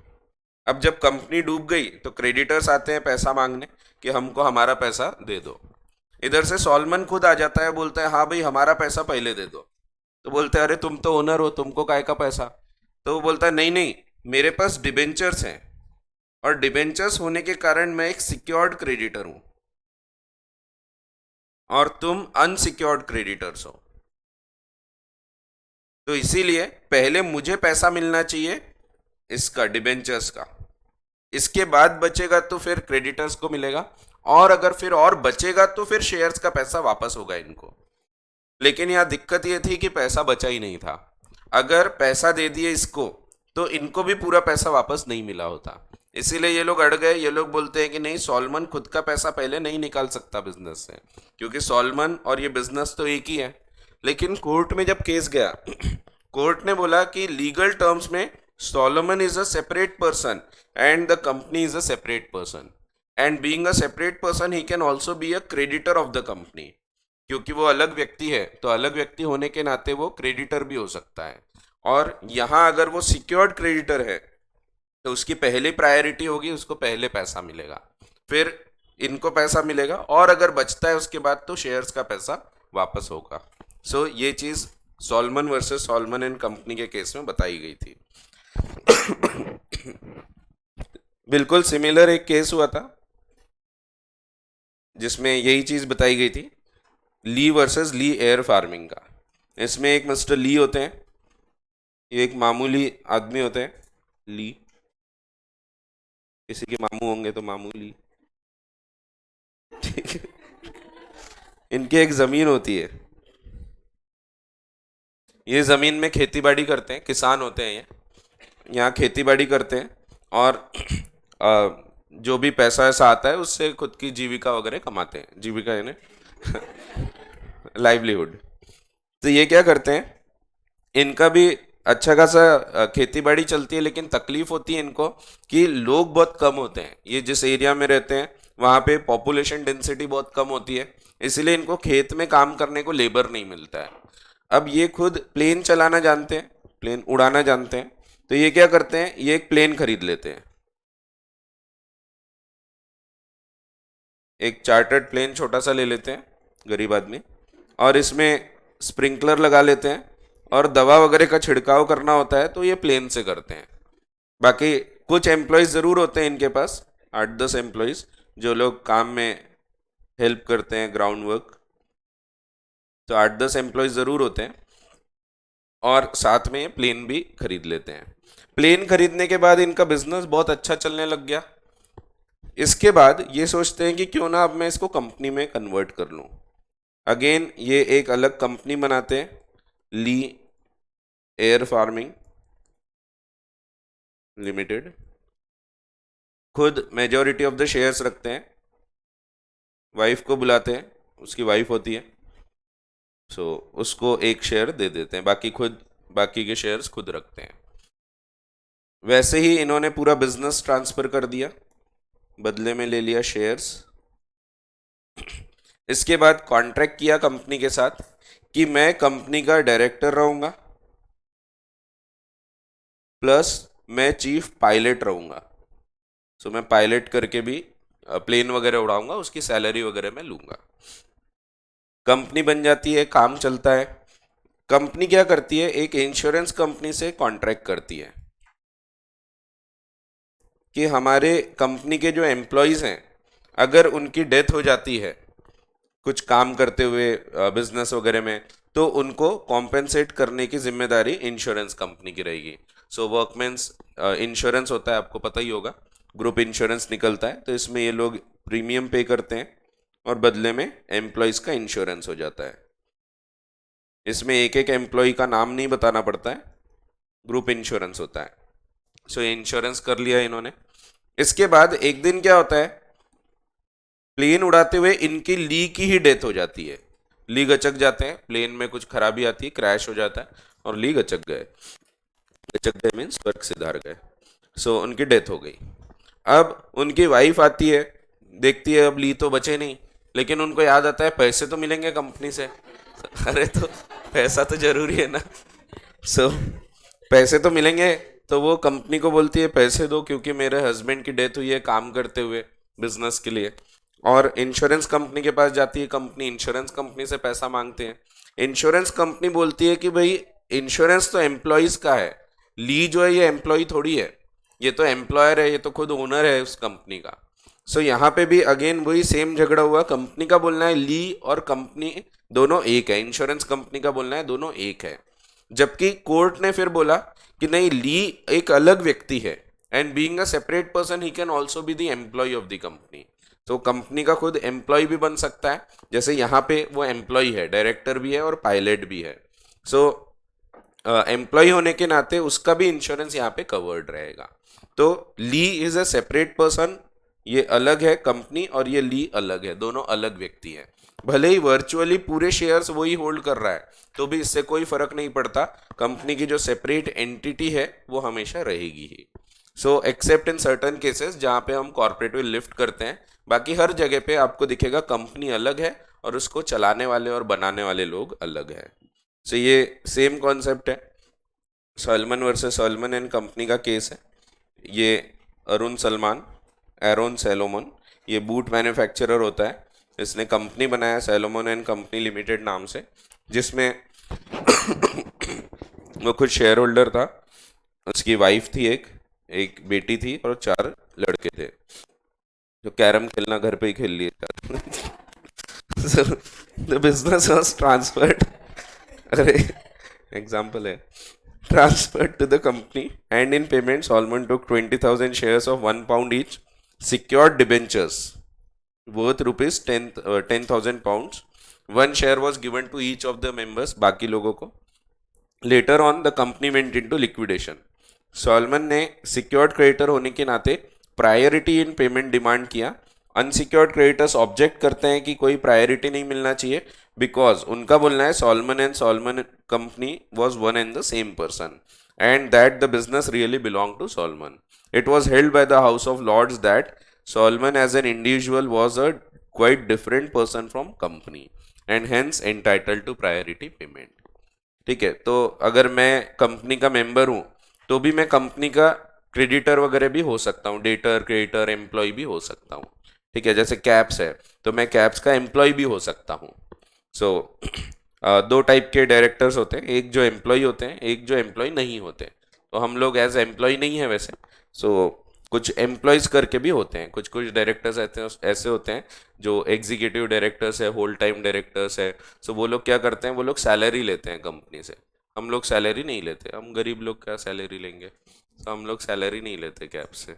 अब जब कंपनी डूब गई तो क्रेडिटर्स आते हैं पैसा मांगने कि हमको हमारा पैसा दे दो। इधर से सॉलमन खुद आ जाता है, बोलता है हाँ भाई हमारा पैसा पहले दे दो। तो बोलते हैं अरे तुम तो ओनर हो, तुमको काय का पैसा। तो वो बोलता है नहीं नहीं, मेरे पास डिबेंचर्स हैं, और डिबेंचर्स होने के कारण मैं एक सिक्योर्ड क्रेडिटर हूं, और तुम अनसिक्योर्ड क्रेडिटर्स हो। तो इसीलिए पहले मुझे पैसा मिलना चाहिए इसका, डिबेंचर्स का। इसके बाद बचेगा तो फिर क्रेडिटर्स को मिलेगा, और अगर फिर और बचेगा तो फिर शेयर्स का पैसा वापस होगा इनको। लेकिन यहाँ दिक्कत ये थी कि पैसा बचा ही नहीं था। अगर पैसा दे दिए इसको तो इनको भी पूरा पैसा वापस नहीं मिला होता, इसीलिए ये लोग अड़ गए। ये लोग बोलते हैं कि नहीं, सॉलमन खुद का पैसा पहले नहीं निकाल सकता बिजनेस से, क्योंकि सॉलमन और ये बिजनेस तो एक ही है। लेकिन कोर्ट में जब केस गया कोर्ट ने बोला कि लीगल टर्म्स में Salomon is a separate person and the company is a separate person, and being a separate person he can also be a creditor of the company. क्योंकि वो अलग व्यक्ति है तो अलग व्यक्ति होने के नाते वो क्रेडिटर भी हो सकता है। और यहाँ अगर वो सिक्योर्ड क्रेडिटर है तो उसकी पहली प्रायोरिटी होगी, उसको पहले पैसा मिलेगा, फिर इनको पैसा मिलेगा, और अगर बचता है उसके बाद तो शेयर्स का पैसा वापस होगा। सो ये चीज Solomon versus Solomon and company के केस में बताई गई थी। बिल्कुल सिमिलर एक केस हुआ था जिसमें यही चीज बताई गई थी, ली वर्सेस ली एयर फार्मिंग का। इसमें एक मिस्टर ली होते हैं, ये एक मामूली आदमी होते हैं, ली, किसी के मामू होंगे तो मामू ली, ठीक है। इनकी एक जमीन होती है, ये जमीन में खेती बाड़ी करते हैं, किसान होते हैं ये, यहाँ खेती बाड़ी करते हैं, और जो भी पैसा ऐसा आता है उससे खुद की जीविका वगैरह कमाते हैं, जीविका यानी लाइवलीहुड। तो ये क्या करते हैं, इनका भी अच्छा खासा खेती बाड़ी चलती है, लेकिन तकलीफ होती है इनको कि लोग बहुत कम होते हैं। ये जिस एरिया में रहते हैं वहाँ पे पॉपुलेशन डेंसिटी बहुत कम होती है, इसलिए इनको खेत में काम करने को लेबर नहीं मिलता है। अब ये खुद प्लेन चलाना जानते हैं, प्लेन उड़ाना जानते हैं, तो ये क्या करते हैं, ये एक प्लेन खरीद लेते हैं, एक चार्टर्ड प्लेन छोटा सा ले लेते हैं गरीब आदमी, और इसमें स्प्रिंकलर लगा लेते हैं, और दवा वगैरह का छिड़काव करना होता है तो ये प्लेन से करते हैं। बाकी कुछ एम्प्लॉयज़ ज़रूर होते हैं इनके पास, 8-10 एम्प्लॉयज़ जो लोग काम में हेल्प करते हैं, ग्राउंड वर्क, तो 8-10 एम्प्लॉयज़ ज़रूर होते हैं, और साथ में प्लेन भी खरीद लेते हैं। प्लेन खरीदने के बाद इनका बिजनेस बहुत अच्छा चलने लग गया। इसके बाद ये सोचते हैं कि क्यों ना अब मैं इसको कंपनी में कन्वर्ट कर लूँ। अगेन ये एक अलग कंपनी बनाते हैं, ली एयर फार्मिंग लिमिटेड, खुद मेजॉरिटी ऑफ द शेयर्स रखते हैं, वाइफ को बुलाते हैं, उसकी वाइफ होती है, सो उसको एक शेयर दे देते हैं, बाकी के शेयर्स खुद रखते हैं। वैसे ही इन्होंने पूरा बिजनेस ट्रांसफर कर दिया, बदले में ले लिया शेयर्स। इसके बाद कॉन्ट्रैक्ट किया कंपनी के साथ कि मैं कंपनी का डायरेक्टर रहूंगा, प्लस मैं चीफ पायलट रहूंगा। सो मैं पायलट करके भी प्लेन वगैरह उड़ाऊंगा, उसकी सैलरी वगैरह मैं लूंगा। कंपनी बन जाती है, काम चलता है। कंपनी क्या करती है, एक इंश्योरेंस कंपनी से कॉन्ट्रैक्ट करती है कि हमारे कंपनी के जो एम्प्लॉयज हैं, अगर उनकी डेथ हो जाती है कुछ काम करते हुए बिजनेस वगैरह में, तो उनको कॉम्पेंसेट करने की जिम्मेदारी इंश्योरेंस कंपनी की रहेगी। सो वर्कमेंस इंश्योरेंस होता है, आपको पता ही होगा, ग्रुप इंश्योरेंस निकलता है, तो इसमें ये लोग प्रीमियम पे करते हैं और बदले में एम्प्लॉयज़ का इंश्योरेंस हो जाता है। इसमें एक एक एम्प्लॉय का नाम नहीं बताना पड़ता है, ग्रुप इंश्योरेंस होता है। सो ये इंश्योरेंस कर लिया इन्होंने। इसके बाद एक दिन क्या होता है, प्लेन उड़ाते हुए इनकी ली की ही डेथ हो जाती है। ली गचक जाते हैं, प्लेन में कुछ खराबी आती है, क्रैश हो जाता है और ली गचक गए। गचक गए मीन्स स्वर्ग सिधार गए। सो उनकी डेथ हो गई। अब उनकी वाइफ आती है, देखती है अब ली तो बचे नहीं, लेकिन उनको याद आता है पैसे तो मिलेंगे कंपनी से। अरे तो पैसा तो जरूरी है ना। सो पैसे तो मिलेंगे, तो वो कंपनी को बोलती है पैसे दो, क्योंकि मेरे हस्बैंड की डेथ हुई है काम करते हुए बिजनेस के लिए। और इंश्योरेंस कंपनी के पास जाती है कंपनी, इंश्योरेंस कंपनी से पैसा मांगते हैं। इंश्योरेंस कंपनी बोलती है कि भाई इंश्योरेंस तो एम्प्लॉयज का है, ली जो है ये एम्प्लॉय थोड़ी है, ये तो एम्प्लॉयर है, ये तो खुद ओनर है उस कंपनी का। सो यहाँ पे भी अगेन वही सेम झगड़ा हुआ। कंपनी का बोलना है ली और कंपनी दोनों एक है, इंश्योरेंस कंपनी का बोलना है दोनों एक है, जबकि कोर्ट ने फिर बोला कि नहीं, ली एक अलग व्यक्ति है and being a separate person he can also be the employ of the company. तो कंपनी का खुद एम्प्लॉय भी बन सकता है, जैसे यहाँ पे वो एम्प्लॉय है, डायरेक्टर भी है और पायलट भी है। सो एम्प्लॉय होने के नाते उसका भी इंश्योरेंस यहाँ पे कवर्ड रहेगा। तो ली इज अ सेपरेट पर्सन, ये अलग है कंपनी, और ये ली अलग है, दोनों अलग व्यक्ति हैं। भले ही वर्चुअली पूरे शेयर्स वही होल्ड कर रहा है, तो भी इससे कोई फर्क नहीं पड़ता, कंपनी की जो सेपरेट एंटिटी है वो हमेशा रहेगी ही। So except in certain cases जहाँ पे हम कॉर्पोरेट विल लिफ्ट करते हैं, बाकी हर जगह पे आपको दिखेगा कंपनी अलग है और उसको चलाने वाले और बनाने वाले लोग अलग हैं। सो ये सेम कॉन्सेप्ट है, Solomon versus Solomon and company का केस है। ये अरुण सलमान, एरोन सैलोमन, ये बूट मैन्युफैक्चरर होता है, इसने कंपनी बनाया सैलोमन एंड कंपनी लिमिटेड नाम से, जिसमें वो खुद शेयर होल्डर था, उसकी वाइफ थी, एक बेटी थी और 4 लड़के थे, जो कैरम खेलना घर पे ही खेल लिए। So, the business was transferred, अरे एग्जाम्पल है, transferred to the company, and in payment Solomon took 20,000 shares of £1 each, secured debentures worth rupees 10,000 pounds. One share was given to each of the members, बाकी लोगों को। Later on the company went into liquidation. Solomon ने सिक्योर्ड क्रेडिटर होने के नाते प्रायोरिटी इन पेमेंट डिमांड किया। अनसिक्योर्ड क्रेडिटर्स ऑब्जेक्ट करते हैं कि कोई प्रायोरिटी नहीं मिलना चाहिए, बिकॉज उनका बोलना है Salomon and Salomon company was one and the same person and that the business really belong to Salomon. It was held by the House of Lords that Salomon as an individual was a quite different person from company and hence entitled to priority payment. ठीक है, तो अगर मैं कंपनी का मेंबर हूं तो भी मैं कंपनी का क्रेडिटर वगैरह भी हो सकता हूँ, डेटर, क्रेडिटर, एम्प्लॉय भी हो सकता हूँ। ठीक है, जैसे कैप्स है तो मैं कैप्स का एम्प्लॉय भी हो सकता हूँ। सो दो टाइप के डायरेक्टर्स होते हैं, एक जो एम्प्लॉय होते हैं, एक जो एम्प्लॉय नहीं होते। तो हम लोग एज एम्प्लॉय नहीं है वैसे, सो कुछ एम्प्लॉयज करके भी होते हैं, कुछ कुछ डायरेक्टर्स ऐसे होते हैं जो एग्जीक्यूटिव डायरेक्टर्स है, होल टाइम डायरेक्टर्स है। सो वो लोग क्या करते हैं, वो लोग सैलरी लेते हैं कंपनी से। हम लोग सैलरी नहीं लेते, हम गरीब लोग क्या सैलरी लेंगे, तो हम लोग सैलरी नहीं लेते कैब से।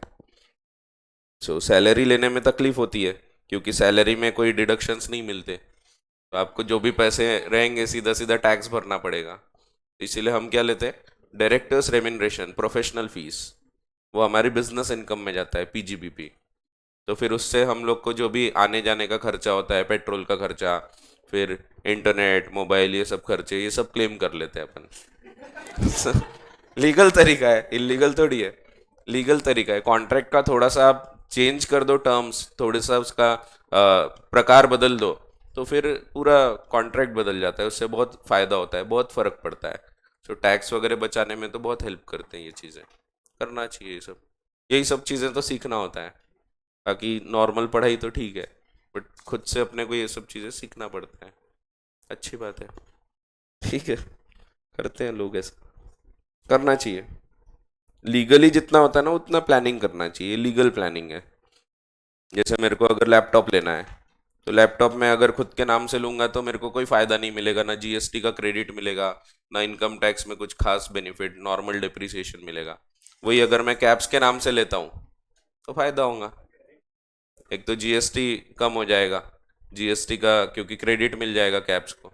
सो सैलरी लेने में तकलीफ होती है क्योंकि सैलरी में कोई डिडक्शंस नहीं मिलते, तो आपको जो भी पैसे रहेंगे सीधा सीधा टैक्स भरना पड़ेगा। इसीलिए हम क्या लेते हैं, डायरेक्टर्स रेम्यूनरेशन, प्रोफेशनल फीस, वो हमारी बिजनेस इनकम में जाता है, पीजीबीपी। तो फिर उससे हम लोग को जो भी आने जाने का खर्चा होता है, पेट्रोल का खर्चा, फिर इंटरनेट, मोबाइल, ये सब खर्चे, ये सब क्लेम कर लेते हैं अपन। लीगल तरीका है, इलीगल थोड़ी है, लीगल तरीका है। कॉन्ट्रैक्ट का थोड़ा सा आप चेंज कर दो टर्म्स, थोड़ा सा उसका प्रकार बदल दो, तो फिर पूरा कॉन्ट्रैक्ट बदल जाता है, उससे बहुत फायदा होता है, बहुत फर्क पड़ता है। तो टैक्स वगैरह बचाने में तो बहुत हेल्प करते हैं ये चीज़ें, करना चाहिए ये सब। यही सब चीज़ें तो सीखना होता है, बाकी नॉर्मल पढ़ाई तो ठीक है, बट खुद से अपने को ये सब चीज़ें सीखना पड़ता है। अच्छी बात है, ठीक है, करते हैं लोग, ऐसा करना चाहिए। लीगली जितना होता है ना उतना प्लानिंग करना चाहिए, लीगल प्लानिंग है। जैसे मेरे को अगर लैपटॉप लेना है, तो लैपटॉप में अगर खुद के नाम से लूंगा तो मेरे को कोई फ़ायदा नहीं मिलेगा, ना जीएसटी का क्रेडिट मिलेगा, ना इनकम टैक्स में कुछ खास बेनिफिट, नॉर्मल डिप्रिसिएशन मिलेगा। वही अगर मैं कैप्स के नाम से लेता हूँ तो फ़ायदा होगा, एक तो जीएसटी कम हो जाएगा, जीएसटी का क्योंकि क्रेडिट मिल जाएगा कैप्स को।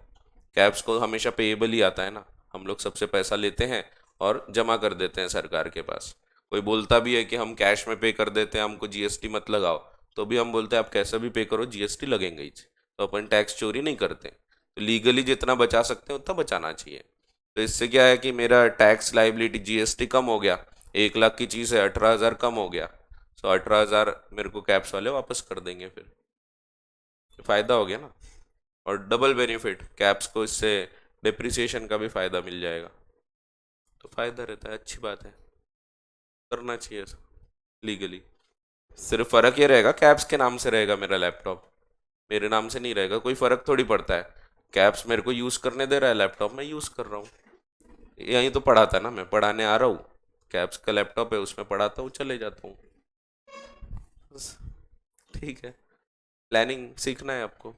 कैप्स को हमेशा पेएबल ही आता है ना, हम लोग सबसे पैसा लेते हैं और जमा कर देते हैं सरकार के पास। कोई बोलता भी है कि हम कैश में पे कर देते हैं, हमको जीएसटी मत लगाओ, तो भी हम बोलते हैं आप कैसा भी पे करो, जीएसटी लगेंगे ही। तो अपन टैक्स चोरी नहीं करते, तो लीगली जितना बचा सकते हैं उतना बचाना चाहिए। तो इससे क्या है कि मेरा टैक्स लाइबिलिटी, जीएसटी कम हो गया, 1 लाख की चीज़ है 18,000 कम हो गया, तो 18,000 मेरे को कैप्स वाले वापस कर देंगे, फिर फ़ायदा हो गया ना। और डबल बेनिफिट, कैप्स को इससे डिप्रिसिएशन का भी फ़ायदा मिल जाएगा, तो फ़ायदा रहता है, अच्छी बात है, करना चाहिए लीगली। सिर्फ फ़र्क ये रहेगा, कैप्स के नाम से रहेगा मेरा लैपटॉप, मेरे नाम से नहीं रहेगा, कोई फ़र्क थोड़ी पड़ता है। कैप्स मेरे को यूज़ करने दे रहा है, लैपटॉप मैं यूज़ कर रहा हूँ, यहीं तो पढ़ाता ना, मैं पढ़ाने आ रहा हूँ, कैप्स का लैपटॉप है उसमें पढ़ाता हूँ, चले जाता हूँ, बस। ठीक है, प्लानिंग सीखना है आपको,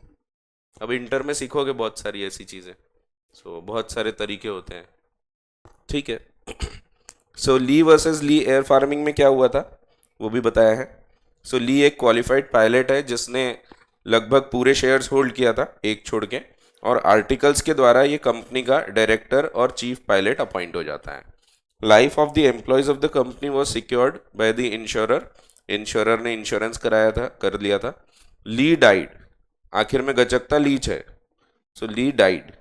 अब इंटर में सीखोगे बहुत सारी ऐसी चीज़ें, सो बहुत सारे तरीके होते हैं। ठीक है, सो ली वर्सेस ली एयर फार्मिंग में क्या हुआ था वो भी बताया है। सो ली एक क्वालिफाइड पायलट है जिसने लगभग पूरे शेयर्स होल्ड किया था एक छोड़ के, और आर्टिकल्स के द्वारा ये कंपनी का डायरेक्टर और चीफ पायलट अपॉइंट हो जाता है। Life of the employees of the company was secured by the insurer, insurer ने इंश्योरेंस कराया था, कर लिया था। ली डाइड, आखिर में गचकता लीच है। सो ली died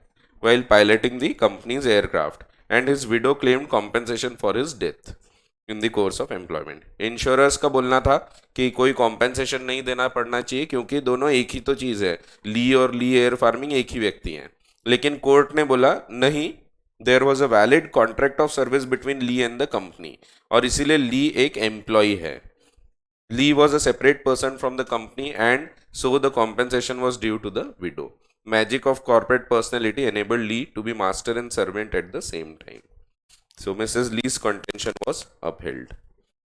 while piloting the company's aircraft and his widow claimed compensation for his death in the course of employment। Insurers का बोलना था कि कोई कॉम्पेंसेशन नहीं देना पड़ना चाहिए क्योंकि दोनों एक ही तो चीज़ है, ली और ली एयर फार्मिंग एक ही व्यक्ति हैं। लेकिन कोर्ट ने बोला नहीं, there was a valid contract of service between Lee and the company, और इसीलिए ली एक एम्प्लॉय है। Lee was a separate person from the company and so the compensation was due to the widow. Magic of corporate personality enabled Lee to be master and servant at the same time. So Mrs. Lee's contention was upheld.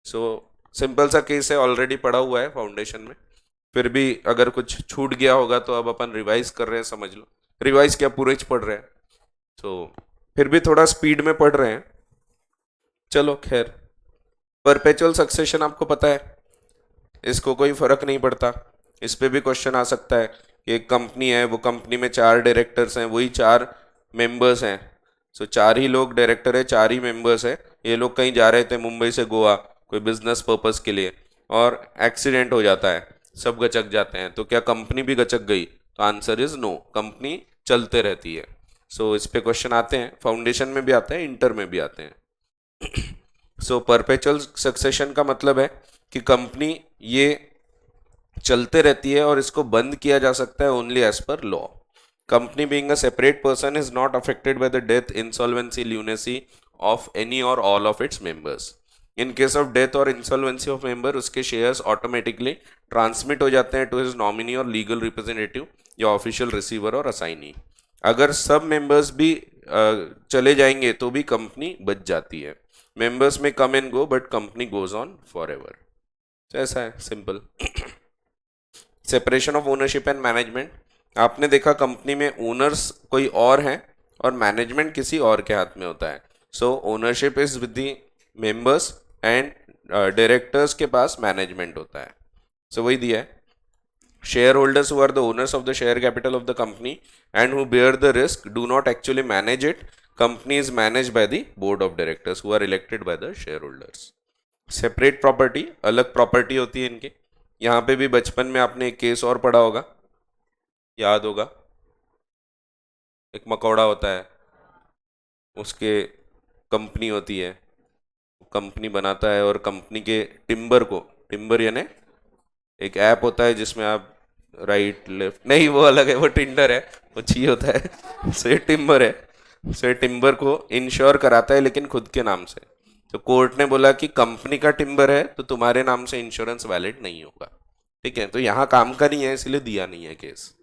So simple सा केस है, ऑलरेडी पढ़ा हुआ है फाउंडेशन में, फिर भी अगर कुछ छूट गया होगा तो अब अपन रिवाइज कर रहे हैं, समझ लो। रिवाइज क्या, पूरे ही पढ़ रहे हैं, तो फिर भी थोड़ा स्पीड में पढ़ रहे हैं। चलो खैर, परपेचुअल सक्सेशन आपको पता है, इसको कोई फर्क नहीं पड़ता। इस पे भी क्वेश्चन आ सकता है कि एक कंपनी है, वो कंपनी में 4 डायरेक्टर्स हैं, वही 4 मेंबर्स हैं। सो 4 ही लोग डायरेक्टर है, 4 ही मेंबर्स है। ये लोग कहीं जा रहे थे मुंबई से गोवा कोई बिजनेस पर्पस के लिए, और एक्सीडेंट हो जाता है, सब गचक जाते हैं, तो क्या कंपनी भी गचक गई? तो आंसर इज नो, कंपनी चलते रहती है। सो इस पे क्वेश्चन आते हैं, फाउंडेशन में भी आते हैं, इंटर में भी आते हैं। सो परपेचुअल सक्सेशन का मतलब है कि कंपनी ये चलते रहती है और इसको बंद किया जा सकता है only as per law. Company being a separate person is not affected by the death, insolvency, lunacy of any और all of its members. In case of death और इंसॉल्वेंसी ऑफ मेंबर, उसके शेयर्स ऑटोमेटिकली ट्रांसमिट हो जाते हैं टू हिज नॉमिनी और लीगल रिप्रेजेंटेटिव या ऑफिशियल रिसीवर और असाइनी। अगर सब मेंबर्स भी चले जाएंगे तो भी कंपनी बच जाती है। मेंबर्स में come and go but company goes on for ever. ऐसा है simple. Separation of ownership and management, आपने देखा कंपनी में ओनर्स कोई और हैं और मैनेजमेंट किसी और के हाथ में होता है। So ownership is with the members and directors के पास मैनेजमेंट होता है। सो वही दिया है, share holders who are the owners of the share capital of the company and who bear the risk do not actually manage it. Company is manage by the board of directors who are elected by the share holders. Separate property, अलग प्रॉपर्टी होती है इनकी। यहाँ पे भी बचपन में आपने एक केस और पढ़ा होगा, याद होगा, एक मकौड़ा होता है, उसके कंपनी होती है, कंपनी बनाता है और कंपनी के टिम्बर को, टिम्बर यानी एक ऐप होता है जिसमें आप राइट लेफ्ट, नहीं वो अलग है, वो टिंडर है, वो ची होता है। सो ये टिम्बर है, सो ये टिम्बर को इंश्योर कराता है लेकिन खुद के नाम से। तो कोर्ट ने बोला कि कंपनी का टिम्बर है तो तुम्हारे नाम से इंश्योरेंस वैलिड नहीं होगा, ठीक है, तो यहाँ काम का नहीं है इसलिए दिया नहीं है केस।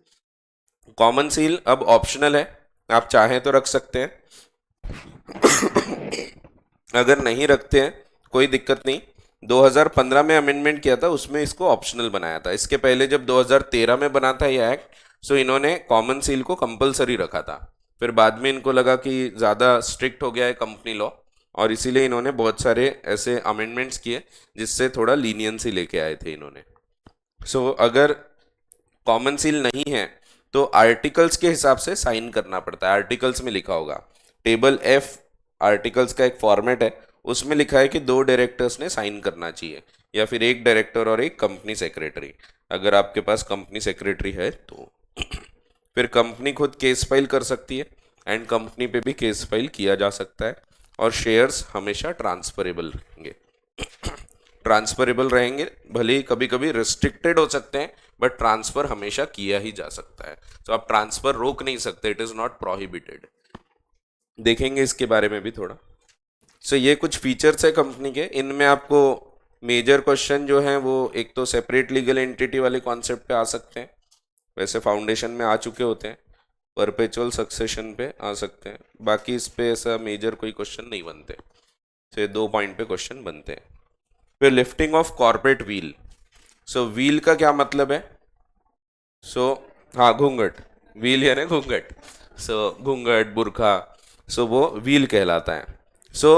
कॉमन सील अब ऑप्शनल है, आप चाहें तो रख सकते हैं, अगर नहीं रखते हैं कोई दिक्कत नहीं। 2015 में अमेंडमेंट किया था, उसमें इसको ऑप्शनल बनाया था। इसके पहले जब 2013 में बना था ये एक्ट, सो इन्होंने कॉमन सील को कंपलसरी रखा था। फिर बाद में इनको लगा कि ज़्यादा स्ट्रिक्ट हो गया है कंपनी लॉ, और इसीलिए इन्होंने बहुत सारे ऐसे अमेंडमेंट्स किए जिससे थोड़ा लीनियंसी लेके आए थे इन्होंने। सो अगर कॉमन सील नहीं है तो आर्टिकल्स के हिसाब से साइन करना पड़ता है। आर्टिकल्स में लिखा होगा, टेबल एफ आर्टिकल्स का एक फॉर्मेट है, उसमें लिखा है कि 2 डायरेक्टर्स ने साइन करना चाहिए या फिर एक डायरेक्टर और एक कंपनी सेक्रेटरी, अगर आपके पास कंपनी सेक्रेटरी है तो। फिर कंपनी खुद केस फाइल कर सकती है एंड कंपनी पे भी केस फाइल किया जा सकता है, और शेयर्स हमेशा ट्रांसफरेबल रहेंगे। ट्रांसफरेबल रहेंगे, भले ही कभी कभी रिस्ट्रिक्टेड हो सकते हैं बट ट्रांसफर हमेशा किया ही जा सकता है। तो आप ट्रांसफर रोक नहीं सकते, इट इज नॉट प्रोहिबिटेड। देखेंगे इसके बारे में भी थोड़ा। सो ये कुछ फीचर्स है कंपनी के, इनमें आपको मेजर क्वेश्चन जो हैं वो एक तो सेपरेट लीगल एंटिटी वाले कॉन्सेप्ट पे आ सकते हैं, वैसे फाउंडेशन में आ चुके होते हैं, परपेचुअल सक्सेशन पे आ सकते हैं, बाकी इस पे ऐसा मेजर कोई क्वेश्चन नहीं बनते। तो 2 पॉइंट पे क्वेश्चन बनते हैं। फिर lifting of corporate wheel. So wheel का क्या मतलब है? सो हाँ, घूंघट, व्हील यानी घूंघट, सो घूंघट बुरखा, सो वो व्हील कहलाता है। सो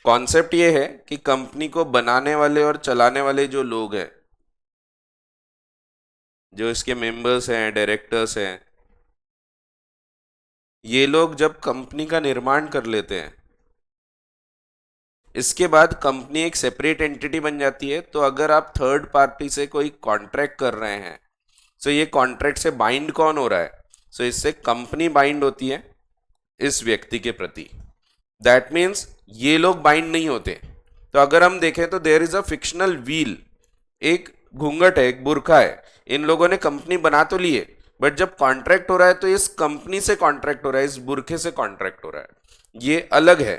कॉन्सेप्ट ये है कि कंपनी को बनाने वाले और चलाने वाले जो लोग हैं, जो इसके मेंबर्स हैं, डायरेक्टर्स हैं, ये लोग जब कंपनी का निर्माण कर लेते हैं, इसके बाद कंपनी एक सेपरेट एंटिटी बन जाती है। तो अगर आप थर्ड पार्टी से कोई कॉन्ट्रैक्ट कर रहे हैं, तो ये कॉन्ट्रैक्ट से बाइंड कौन हो रहा है? सो इससे कंपनी बाइंड होती है इस व्यक्ति के प्रति। दैट मीन्स ये लोग बाइंड नहीं होते। तो अगर हम देखें तो there is a fictional veil, एक घूंघट है, एक बुरखा है। इन लोगों ने कंपनी बना तो ली है, बट जब कॉन्ट्रैक्ट हो रहा है तो इस कंपनी से कॉन्ट्रैक्ट हो रहा है, इस बुरखे से कॉन्ट्रैक्ट हो रहा है। ये अलग है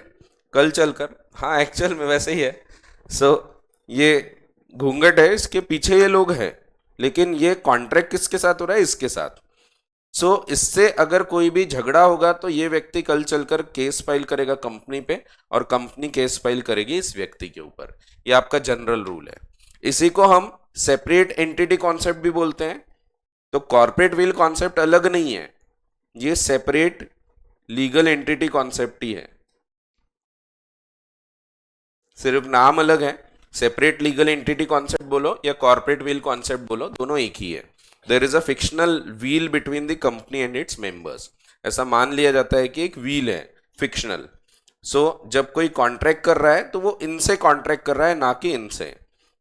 कल चलकर। हाँ, एक्चुअल में वैसे ही है। सो ये घूंघट है, इसके पीछे ये लोग हैं, लेकिन ये कॉन्ट्रैक्ट किसके साथ हो रहा है? इसके साथ। इससे अगर कोई भी झगड़ा होगा तो ये व्यक्ति कल चलकर केस फाइल करेगा कंपनी पे, और कंपनी केस फाइल करेगी इस व्यक्ति के ऊपर। ये आपका जनरल रूल है। इसी को हम सेपरेट एंटिटी कॉन्सेप्ट भी बोलते हैं। तो कॉर्पोरेट विल कॉन्सेप्ट अलग नहीं है, ये सेपरेट लीगल एंटिटी कॉन्सेप्ट ही है, सिर्फ नाम अलग है। सेपरेट लीगल एंटिटी कॉन्सेप्ट बोलो या कॉर्पोरेट विल कॉन्सेप्ट बोलो, दोनों एक ही है। There is a fictional veil between the company and its members. ऐसा मान लिया जाता है कि एक व्हील है फिक्शनल। जब कोई कॉन्ट्रैक्ट कर रहा है तो वो इनसे कॉन्ट्रैक्ट कर रहा है, ना कि इनसे।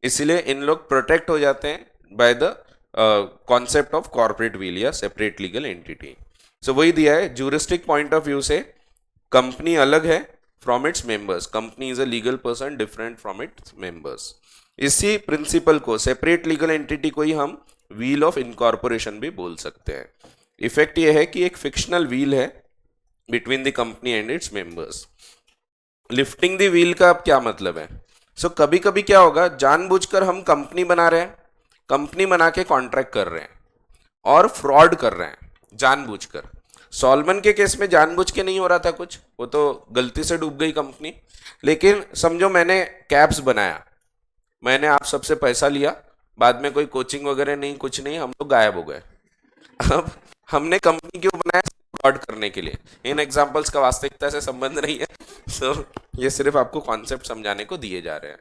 इसीलिए इन लोग प्रोटेक्ट हो जाते हैं by the concept of corporate wheel या सेपरेट लीगल एंटिटी। वही दिया है, ज्यूरिस्टिक पॉइंट ऑफ व्यू से कंपनी अलग है from its members. Company is a legal person different from its members. इसी प्रिंसिपल को, सेपरेट लीगल एंटिटी को ही हम व्हील ऑफ इनकॉर्पोरेशन भी बोल सकते हैं। इफेक्ट यह है कि एक फिक्शनल व्हील है between the company and its members. Lifting the wheel का अब क्या मतलब है? कभी कभी क्या होगा, जानबूझकर हम कंपनी बना रहे हैं, कंपनी बना के कॉन्ट्रैक्ट कर रहे हैं और फ्रॉड कर रहे हैं जानबूझकर। सॉल्मन के केस में जानबूझ के नहीं हो रहा था कुछ, वो तो गलती से डूब गई कंपनी। लेकिन समझो मैंने कैब्स बनाया, मैंने आप सबसे पैसा लिया, बाद में कोई कोचिंग वगैरह नहीं, कुछ नहीं, हम लोग गायब हो गए। अब हमने कंपनी क्यों बनाया? फ्रॉड करने के लिए। इन एग्जांपल्स का वास्तविकता से संबंध नहीं है। ये सिर्फ आपको कॉन्सेप्ट समझाने को दिए जा रहे हैं।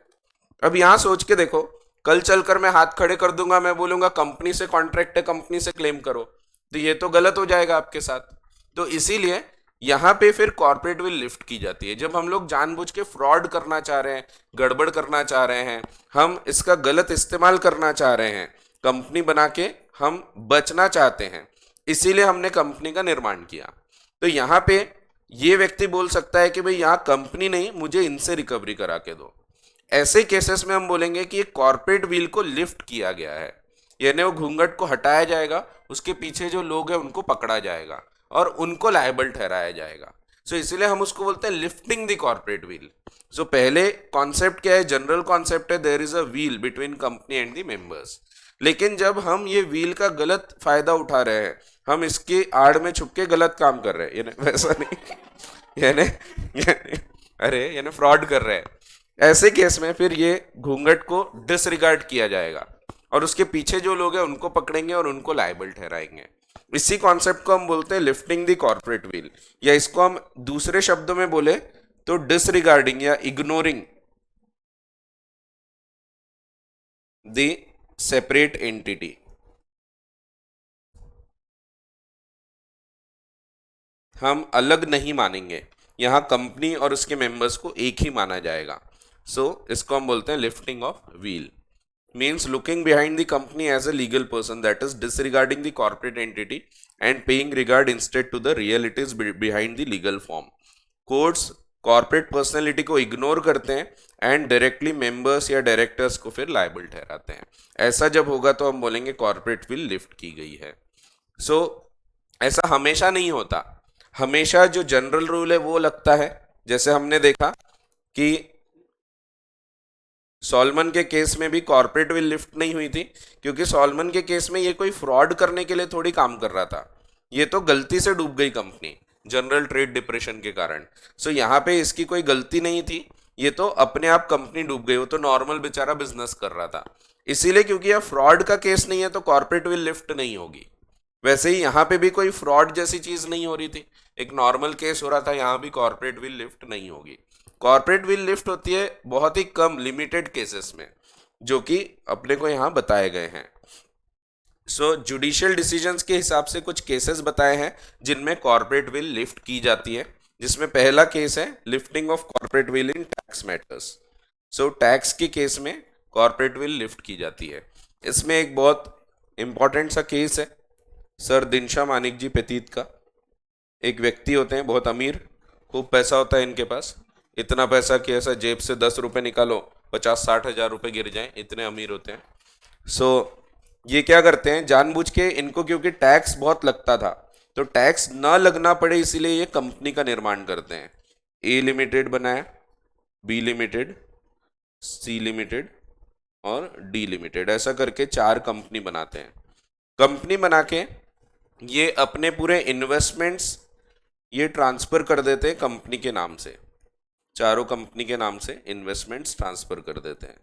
अब यहां सोच के देखो, कल चलकर मैं हाथ खड़े कर दूंगा, मैं बोलूंगा कंपनी से कॉन्ट्रैक्ट है, कंपनी से क्लेम करो, तो ये तो गलत हो जाएगा आपके साथ। तो इसीलिए यहां पे फिर कॉर्पोरेट विल लिफ्ट की जाती है। जब हम लोग जानबूझ के फ्रॉड करना चाह रहे हैं, गड़बड़ करना चाह रहे हैं, हम इसका गलत इस्तेमाल करना चाह रहे हैं, कंपनी बना के हम बचना चाहते हैं, इसीलिए हमने कंपनी का निर्माण किया। तो यहां पे ये व्यक्ति बोल सकता है कि भाई यहाँ कंपनी नहीं, मुझे इनसे रिकवरी करा के दो। ऐसे केसेस में हम बोलेंगे कि कॉर्पोरेट व्हील को लिफ्ट किया गया है, यानी वो घूंघट को हटाया जाएगा, उसके पीछे जो लोग हैं उनको पकड़ा जाएगा और उनको लायबल ठहराया जाएगा। इसलिए हम उसको बोलते हैं लिफ्टिंग द कॉर्पोरेट व्हील। पहले कॉन्सेप्ट क्या है? जनरल कॉन्सेप्ट है, there is a veil between company and the members. लेकिन जब हम ये व्हील का गलत फायदा उठा रहे हैं, हम इसके आड़ में छुप के गलत काम कर रहे हैं, यानी वैसा नहीं, यानी फ्रॉड कर रहे हैं, ऐसे केस में फिर ये घूंघट को डिसरिगार्ड किया जाएगा और उसके पीछे जो लोग हैं उनको पकड़ेंगे और उनको लायबल ठहराएंगे। इसी कॉन्सेप्ट को हम बोलते हैं लिफ्टिंग द कॉर्पोरेट व्हील, या इसको हम दूसरे शब्दों में बोले तो डिसरिगार्डिंग या इग्नोरिंग द सेपरेट एंटिटी। हम अलग नहीं मानेंगे, यहां कंपनी और उसके मेंबर्स को एक ही माना जाएगा। इसको हम बोलते हैं lifting of wheel. Means looking behind the company as a legal person, that is disregarding the corporate entity and paying regard instead to the realities behind the legal form. Courts corporate personality को इग्नोर करते हैं एंड डायरेक्टली मेंबर्स या डायरेक्टर्स को फिर लायबल ठहराते हैं। ऐसा जब होगा तो हम बोलेंगे कॉर्पोरेट विल लिफ्ट की गई है। ऐसा हमेशा नहीं होता, हमेशा जो जनरल रूल है वो लगता है। जैसे हमने देखा कि सॉल्मन के केस में भी कॉर्पोरेट विल लिफ्ट नहीं हुई थी, क्योंकि सॉल्मन के केस में ये कोई फ्रॉड करने के लिए थोड़ी काम कर रहा था, ये तो गलती से डूब गई कंपनी जनरल ट्रेड डिप्रेशन के कारण। यहाँ पे इसकी कोई गलती नहीं थी, ये तो अपने आप कंपनी डूब गई, वो तो नॉर्मल बेचारा बिजनेस कर रहा था। इसीलिए क्योंकि यह फ्रॉड का केस नहीं है तो कॉर्पोरेट विल लिफ्ट नहीं होगी। वैसे ही यहाँ पे भी कोई फ्रॉड जैसी चीज नहीं हो रही थी, एक नॉर्मल केस हो रहा था, यहाँ भी कॉर्पोरेट विल लिफ्ट नहीं होगी। कॉर्पोरेट विल लिफ्ट होती है बहुत ही कम लिमिटेड केसेस में, जो कि अपने को यहाँ बताए गए हैं। सो जुडिशियल डिसीजंस के हिसाब से कुछ केसेस बताए हैं जिनमें कॉर्पोरेट विल लिफ्ट की जाती है, जिसमें पहला केस है lifting of corporate will in tax matters. So tax के केस में कॉर्पोरेट विल लिफ्ट की जाती है। इसमें एक बहुत इंपॉर्टेंट सा केस है सर दिनशा मानिक जी पेतीत का। एक व्यक्ति होते हैं बहुत अमीर, खूब पैसा होता है इनके पास, इतना पैसा कि ऐसा जेब से 10 रुपए निकालो 50-60 हज़ार रुपए गिर जाएं, इतने अमीर होते हैं। सो ये क्या करते हैं जानबूझ के, इनको क्योंकि टैक्स बहुत लगता था तो टैक्स ना लगना पड़े इसीलिए ये कंपनी का निर्माण करते हैं। ए लिमिटेड बनाया, बी लिमिटेड, सी लिमिटेड और डी लिमिटेड, ऐसा करके 4 कंपनी बनाते हैं। कंपनी बना के ये अपने पूरे इन्वेस्टमेंट्स ये ट्रांसफर कर देते हैं कंपनी के नाम से, चारों कंपनी के नाम से इन्वेस्टमेंट्स ट्रांसफर कर देते हैं।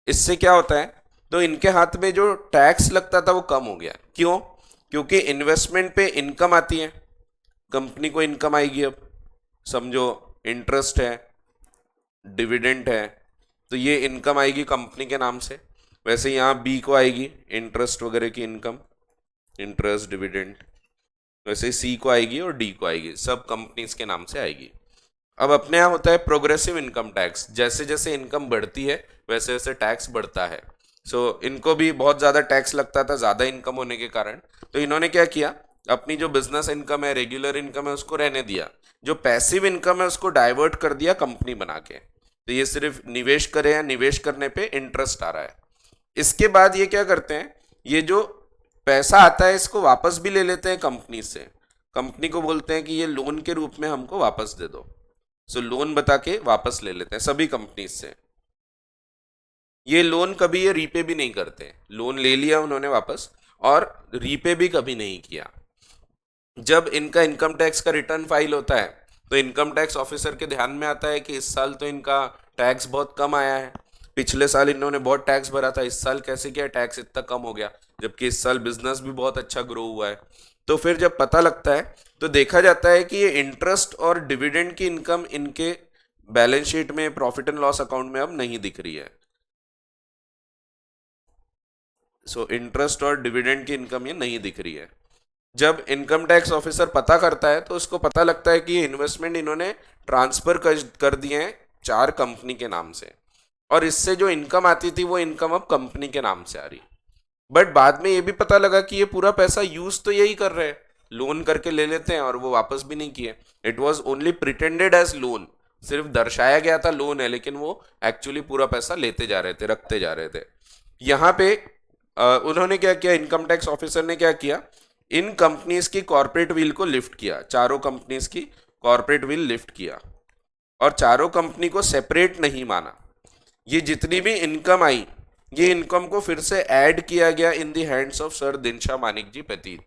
इससे क्या होता है, तो इनके हाथ में जो टैक्स लगता था वो कम हो गया। क्यों? क्योंकि इन्वेस्टमेंट पे इनकम आती है, कंपनी को इनकम आएगी। अब समझो इंटरेस्ट है, डिविडेंड है, तो ये इनकम आएगी कंपनी के नाम से। वैसे यहाँ बी को आएगी इंटरेस्ट वगैरह की इनकम, इंटरेस्ट डिविडेंड। वैसे सी को आएगी और डी को आएगी, सब कंपनीज के नाम से आएगी। अब अपने यहाँ होता है प्रोग्रेसिव इनकम टैक्स, जैसे जैसे इनकम बढ़ती है वैसे वैसे टैक्स बढ़ता है। सो इनको भी बहुत ज़्यादा टैक्स लगता था ज़्यादा इनकम होने के कारण, तो इन्होंने क्या किया, अपनी जो बिजनेस इनकम है, रेगुलर इनकम है, उसको रहने दिया, जो पैसिव इनकम है उसको डाइवर्ट कर दिया कंपनी बना के। तो ये सिर्फ निवेश करे हैं, निवेश करने पे इंटरेस्ट आ रहा है। इसके बाद ये क्या करते हैं, ये जो पैसा आता है इसको वापस भी ले लेते हैं कंपनी से। कंपनी को बोलते हैं कि ये लोन के रूप में हमको वापस दे दो। सो लोन बता के वापस ले लेते हैं सभी कंपनी से। ये लोन कभी ये रीपे भी नहीं करते, लोन ले लिया उन्होंने वापस और रीपे भी कभी नहीं किया। जब इनका इनकम टैक्स का रिटर्न फाइल होता है तो इनकम टैक्स ऑफिसर के ध्यान में आता है कि इस साल तो इनका टैक्स बहुत कम आया है, पिछले साल इन्होंने बहुत टैक्स भरा था, इस साल कैसे क्या टैक्स इतना कम हो गया, जबकि इस साल बिजनेस भी बहुत अच्छा ग्रो हुआ है। तो फिर जब पता लगता है तो देखा जाता है कि ये इंटरेस्ट और डिविडेंड की इनकम इनके बैलेंस शीट में, प्रॉफिट एंड लॉस अकाउंट में अब नहीं दिख रही है। सो इंटरेस्ट और डिविडेंड की इनकम ये नहीं दिख रही है। जब इनकम टैक्स ऑफिसर पता करता है तो उसको पता लगता है कि ये इन्वेस्टमेंट इन्होंने ट्रांसफर कर दिए हैं 4 कंपनी के नाम से, और इससे जो इनकम आती थी वो इनकम अब कंपनी के नाम से आ रही। बट बाद में ये भी पता लगा कि ये पूरा पैसा यूज तो यही कर रहे हैं, लोन करके ले लेते हैं और वो वापस भी नहीं किए। It was only pretended as loan, सिर्फ दर्शाया गया था लोन है, लेकिन वो एक्चुअली पूरा पैसा लेते जा रहे थे, रखते जा रहे थे। यहाँ पे उन्होंने क्या किया, इनकम टैक्स ऑफिसर ने क्या किया, इन कंपनीज की कॉर्पोरेट विल को लिफ्ट किया, चारों कंपनीज की कॉर्पोरेट विल लिफ्ट किया और चारों कंपनी को सेपरेट नहीं माना। ये जितनी भी इनकम आई, ये इनकम को फिर से ऐड किया गया in the hands of sir Dinshaw Manik जी पेतीत,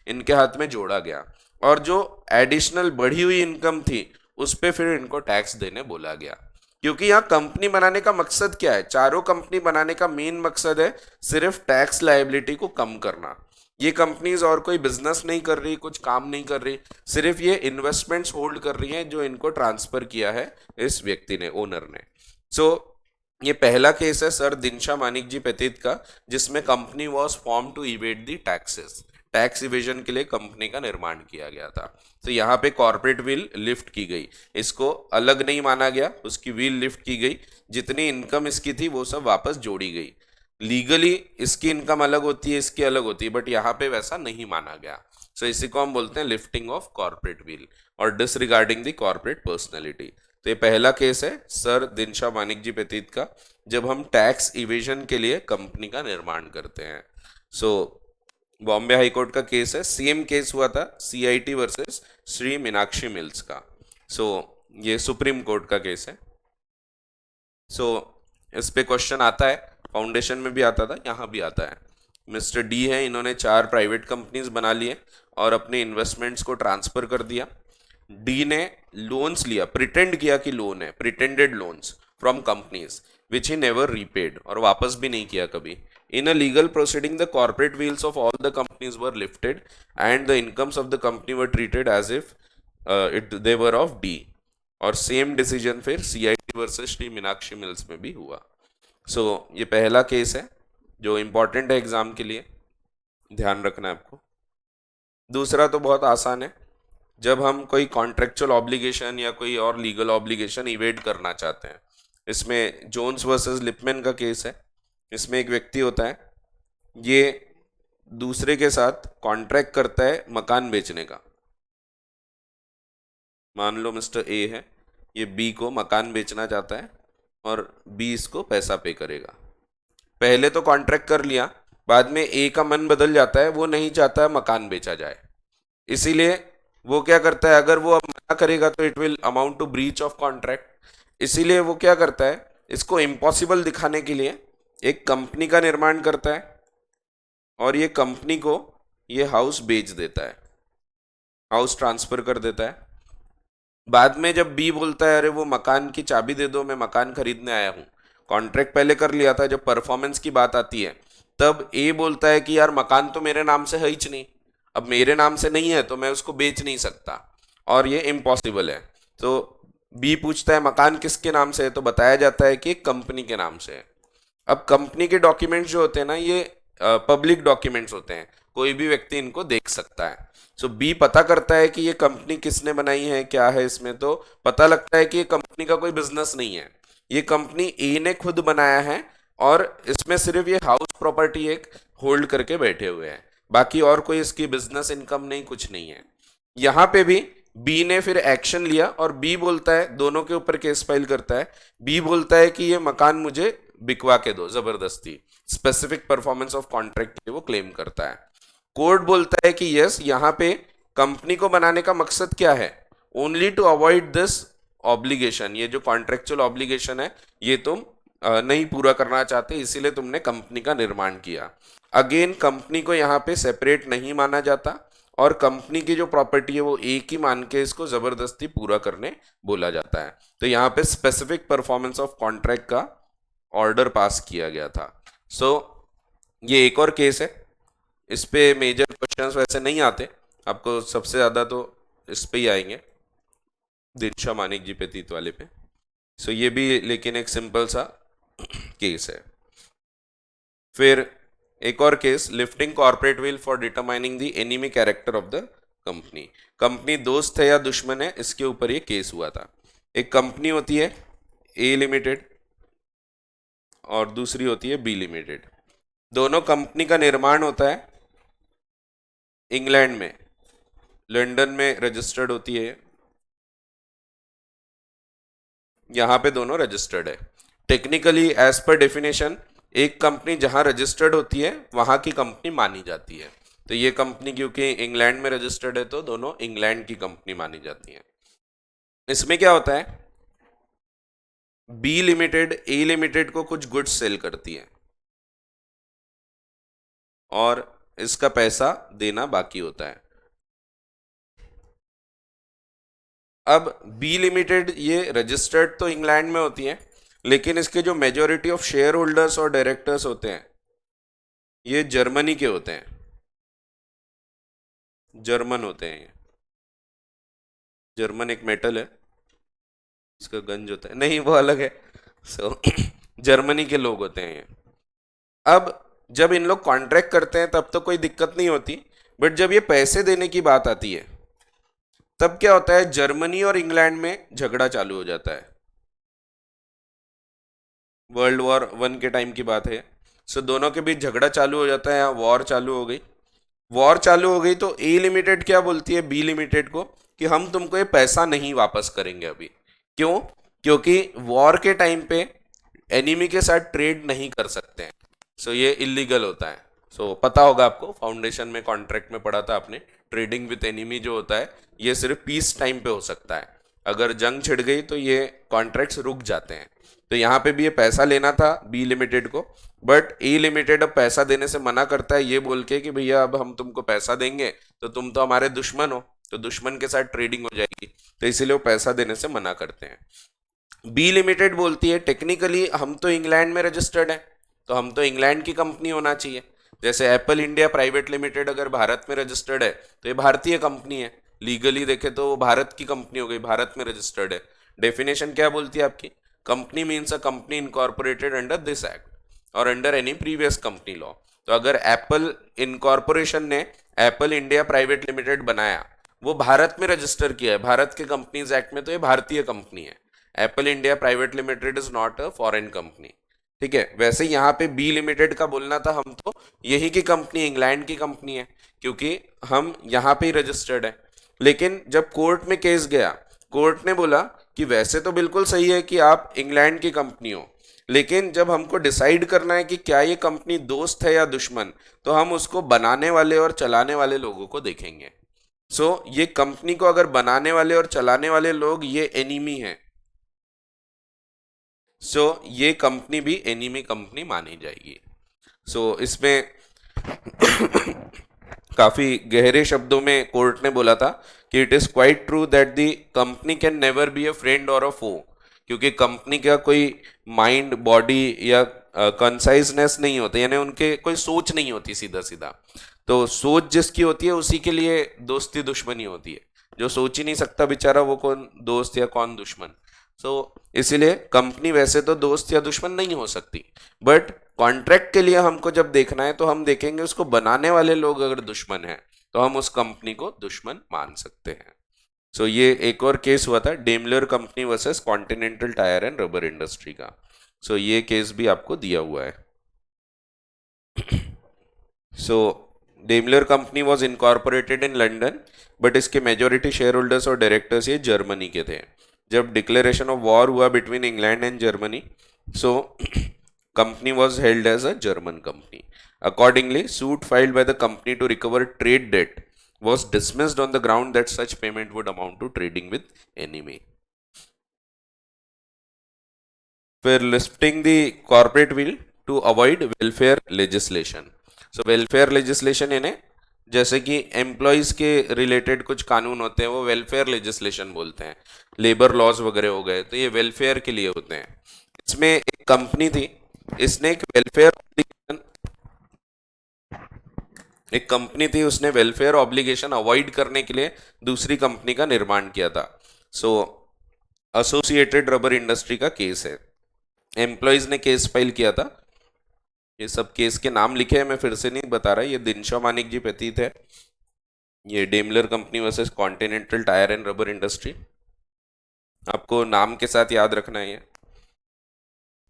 इनके हाथ में जोड़ा गया, और जो एडिशनल बढ़ी हुई इनकम थी उस पर फिर इनको टैक्स देने बोला गया। क्योंकि यहाँ कंपनी बनाने का मकसद क्या है, चारों कंपनी बनाने का मेन मकसद है सिर्फ टैक्स लायबिलिटी को कम करना। ये कंपनीज और कोई बिजनेस नहीं कर रही, कुछ काम नहीं कर रही, सिर्फ ये इन्वेस्टमेंट्स होल्ड कर रही हैं जो इनको ट्रांसफर किया है इस व्यक्ति ने, ओनर ने। सो ये पहला केस है सर दिनशा मानिक जी पेतीत का, जिसमें company was form to evade the taxes, tax evasion के लिए कंपनी का निर्माण किया गया था। तो यहाँ पे कॉर्पोरेट विल लिफ्ट की गई, इसको अलग नहीं माना गया, उसकी विल लिफ्ट की गई, जितनी इनकम इसकी थी वो सब वापस जोड़ी गई। लीगली इसकी इनकम अलग होती है, इसकी अलग होती है, बट यहाँ पे वैसा नहीं माना गया। सो इसी को हम बोलते हैं लिफ्टिंग ऑफ कॉर्पोरेट विल और डिसरिगार्डिंग द कॉर्पोरेट पर्सनैलिटी। तो ये पहला केस है सर दिनशा मानिक जी पेतीत का, जब हम टैक्स इवेजन के लिए कंपनी का निर्माण करते हैं। सो बॉम्बे हाई कोर्ट का केस है, सेम केस हुआ था CIT versus Shri Meenakshi mills का। सो ये सुप्रीम कोर्ट का केस है। सो इस पे क्वेश्चन आता है, फाउंडेशन में भी आता था, यहाँ भी आता है। मिस्टर डी है, इन्होंने 4 प्राइवेट कंपनीज बना लिए और अपने इन्वेस्टमेंट्स को ट्रांसफर कर दिया। डी ने लोन्स लिया, प्रिटेंड किया कि लोन है, pretended loans from companies which he never repaid, और वापस भी नहीं किया कभी। In a legal proceeding, the corporate wheels of all the companies were lifted and the incomes of the company were treated as if they were of D. और सेम डिसीजन फिर CIT versus Shri Meenakshi mills में भी हुआ। सो ये पहला केस है जो इम्पोर्टेंट है एग्जाम के लिए, ध्यान रखना है आपको। दूसरा तो बहुत आसान है, जब हम कोई कॉन्ट्रेक्चुअल ऑब्लिगेशन या कोई और लीगल ऑब्लिगेशन इवेड करना चाहते हैं। इसमें जोन्स वर्सेस लिपमैन का केस है। इसमें एक व्यक्ति होता है, ये दूसरे के साथ कॉन्ट्रैक्ट करता है मकान बेचने का। मान लो मिस्टर ए है, ये बी को मकान बेचना चाहता है और बी इसको पैसा पे करेगा। पहले तो कॉन्ट्रैक्ट कर लिया, बाद में ए का मन बदल जाता है, वो नहीं चाहता है मकान बेचा जाए, इसीलिए वो क्या करता है, अगर वो अब मना करेगा तो it will amount to breach of contract. इसीलिए वो क्या करता है, इसको इम्पॉसिबल दिखाने के लिए एक कंपनी का निर्माण करता है और ये कंपनी को ये हाउस बेच देता है, हाउस ट्रांसफर कर देता है। बाद में जब बी बोलता है अरे वो मकान की चाबी दे दो, मैं मकान खरीदने आया हूँ, कॉन्ट्रैक्ट पहले कर लिया था, जब परफॉर्मेंस की बात आती है तब ए बोलता है कि यार मकान तो मेरे नाम से है ही नहीं, अब मेरे नाम से नहीं है तो मैं उसको बेच नहीं सकता और ये इम्पॉसिबल है। तो बी पूछता है मकान किसके नाम से है, तो बताया जाता है कि कंपनी के नाम से है। अब कंपनी के डॉक्यूमेंट्स जो होते हैं ना, ये पब्लिक डॉक्यूमेंट्स होते हैं, कोई भी व्यक्ति इनको देख सकता है। सो बी पता करता है कि ये कंपनी किसने बनाई है, क्या है इसमें, तो पता लगता है कि ये कंपनी का कोई बिजनेस नहीं है, ये कंपनी ए ने खुद बनाया है और इसमें सिर्फ ये हाउस प्रॉपर्टी एक होल्ड करके बैठे हुए हैं, बाकी और कोई इसकी बिजनेस इनकम नहीं, कुछ नहीं है। यहाँ पे भी बी ने फिर एक्शन लिया और बी बोलता है, दोनों के ऊपर केस फाइल करता है। बी बोलता है कि ये मकान मुझे बिकवा के दो जबरदस्ती, स्पेसिफिक परफॉर्मेंस ऑफ कॉन्ट्रैक्ट के वो क्लेम करता है। कोर्ट बोलता है कि यस, यहाँ पे कंपनी को बनाने का मकसद क्या है, only to avoid this obligation, ये जो कॉन्ट्रेक्चुअल ऑब्लिगेशन है ये तुम नहीं पूरा करना चाहते, इसीलिए तुमने कंपनी का निर्माण किया। अगेन कंपनी को यहाँ पे सेपरेट नहीं माना जाता और कंपनी की जो प्रॉपर्टी है वो एक ही मान के इसको जबरदस्ती पूरा करने बोला जाता है। तो यहाँ पे स्पेसिफिक परफॉर्मेंस ऑफ कॉन्ट्रैक्ट का ऑर्डर पास किया गया था। सो ये एक और केस है, इस पे मेजर क्वेश्चंस वैसे नहीं आते, आपको सबसे ज़्यादा तो इस पे ही आएंगे, दिनशा मानिक जी पे, तीत वाले पे। सो ये भी लेकिन एक सिंपल सा केस है। फिर एक और case, lifting corporate will for determining the enemy character of the company. Company दोस्त है या दुश्मन है, इसके ऊपर ये केस हुआ था। एक कंपनी होती है ए लिमिटेड और दूसरी होती है बी लिमिटेड, दोनों कंपनी का निर्माण होता है इंग्लैंड में, लंदन में रजिस्टर्ड होती है, यहां पे दोनों रजिस्टर्ड है। टेक्निकली एज पर डेफिनेशन एक कंपनी जहां रजिस्टर्ड होती है वहां की कंपनी मानी जाती है, तो ये कंपनी क्योंकि इंग्लैंड में रजिस्टर्ड है तो दोनों इंग्लैंड की कंपनी मानी जाती है। इसमें क्या होता है, बी लिमिटेड ए लिमिटेड को कुछ गुड्स सेल करती है और इसका पैसा देना बाकी होता है। अब बी लिमिटेड ये रजिस्टर्ड तो इंग्लैंड में होती है, लेकिन इसके जो मेजॉरिटी ऑफ शेयर होल्डर्स और डायरेक्टर्स होते हैं ये जर्मनी के होते हैं, जर्मन होते हैं ये। जर्मन एक मेटल है, इसका गंज होता है, नहीं वो अलग है। सो जर्मनी के लोग होते हैं ये। अब जब इन लोग कॉन्ट्रैक्ट करते हैं तब तो कोई दिक्कत नहीं होती, बट जब ये पैसे देने की बात आती है तब क्या होता है, जर्मनी और इंग्लैंड में झगड़ा चालू हो जाता है। वर्ल्ड वॉर वन के टाइम की बात है। सो दोनों के बीच झगड़ा चालू हो जाता है, यहाँ वॉर चालू हो गई। वॉर चालू हो गई तो ए लिमिटेड क्या बोलती है बी लिमिटेड को कि हम तुमको ये पैसा नहीं वापस करेंगे अभी। क्यों? क्योंकि वॉर के टाइम पे एनिमी के साथ ट्रेड नहीं कर सकते हैं, सो ये इलीगल होता है। सो पता होगा आपको, फाउंडेशन में कॉन्ट्रैक्ट में पढ़ा था आपने, ट्रेडिंग विद एनिमी जो होता है ये सिर्फ पीस टाइम पे हो सकता है, अगर जंग छिड़ गई तो ये कॉन्ट्रैक्ट्स रुक जाते हैं। तो यहाँ पे भी ये पैसा लेना था बी लिमिटेड को, बट ए लिमिटेड अब पैसा देने से मना करता है ये बोल के कि भैया अब हम तुमको पैसा देंगे तो तुम तो हमारे दुश्मन हो, तो दुश्मन के साथ ट्रेडिंग हो जाएगी, तो इसीलिए वो पैसा देने से मना करते हैं। बी लिमिटेड बोलती है टेक्निकली हम तो इंग्लैंड में रजिस्टर्ड है, तो हम तो इंग्लैंड की कंपनी होना चाहिए। जैसे एप्पल इंडिया प्राइवेट लिमिटेड अगर भारत में रजिस्टर्ड है तो ये भारतीय कंपनी है, लीगली देखे तो वो भारत की कंपनी हो गई, भारत में रजिस्टर्ड है। डेफिनेशन क्या बोलती है आपकी? Company means a company incorporated under this act और under any previous company law. तो अगर एप्पल इनकॉर्पोरेशन ने एप्पल इंडिया प्राइवेट लिमिटेड बनाया, वो भारत में रजिस्टर किया है, भारत के कंपनीज एक्ट में तो ये भारतीय कंपनी है। Apple India private limited is not a foreign company. ठीक है, वैसे यहाँ पे बी लिमिटेड का बोलना था, हम तो यही की कंपनी, इंग्लैंड की कंपनी है, क्योंकि हम यहाँ पे ही रजिस्टर्ड है। लेकिन जब कोर्ट में केस गया, कोर्ट ने बोला कि वैसे तो बिल्कुल सही है कि आप इंग्लैंड की कंपनी हो, लेकिन जब हमको डिसाइड करना है कि क्या ये कंपनी दोस्त है या दुश्मन, तो हम उसको बनाने वाले और चलाने वाले लोगों को देखेंगे। ये कंपनी को अगर बनाने वाले और चलाने वाले लोग ये एनिमी है, ये कंपनी भी एनिमी कंपनी मानी जाएगी। इसमें काफी गहरे शब्दों में कोर्ट ने बोला था कि it is quite true that the company can never be a friend और अ फो, क्योंकि कंपनी का कोई माइंड, बॉडी या कंसाइजनेस नहीं होता, यानी उनके कोई सोच नहीं होती सीधा सीधा। तो सोच जिसकी होती है उसी के लिए दोस्ती दुश्मनी होती है। जो सोच ही नहीं सकता बेचारा, वो कौन दोस्त या कौन दुश्मन। इसीलिए कंपनी वैसे तो दोस्त या दुश्मन नहीं हो सकती, बट कॉन्ट्रैक्ट के लिए हमको जब देखना है तो हम देखेंगे उसको बनाने वाले लोग अगर दुश्मन हैं तो हम उस कंपनी को दुश्मन मान सकते हैं। ये एक और केस हुआ था, Daimler company versus continental tyre and rubber industry का। ये केस भी आपको दिया हुआ है। Daimler company was incorporated in London, but इसके मेजोरिटी शेयर होल्डर्स और डायरेक्टर्स ये जर्मनी के थे। जब डिक्लेरेशन ऑफ वॉर हुआ between England and Germany, company was held as a German company. Accordingly, suit filed by the company to recover trade debt was dismissed on the ground that such payment would amount to trading with enemy. For lifting the corporate will to avoid welfare legislation. Welfare legislation यानी जैसे कि एम्प्लॉयज के रिलेटेड कुछ कानून होते हैं, वो वेलफेयर लेजिस्लेशन बोलते हैं। लेबर लॉज वगैरह हो गए, तो ये वेलफेयर के लिए होते हैं। इसमें एक कंपनी थी, इसने एक कंपनी थी, उसने वेलफेयर ऑब्लिगेशन अवॉइड करने के लिए दूसरी कंपनी का निर्माण किया था। एसोसिएटेड रबर इंडस्ट्री का केस है, एम्प्लॉयज ने केस फाइल किया था। ये सब केस के नाम लिखे हैं, मैं फिर से नहीं बता रहा, ये दिनशा मानिक जी प्रतीत है। ये Daimler company versus continental tyre and rubber industry, आपको नाम के साथ याद रखना है। ये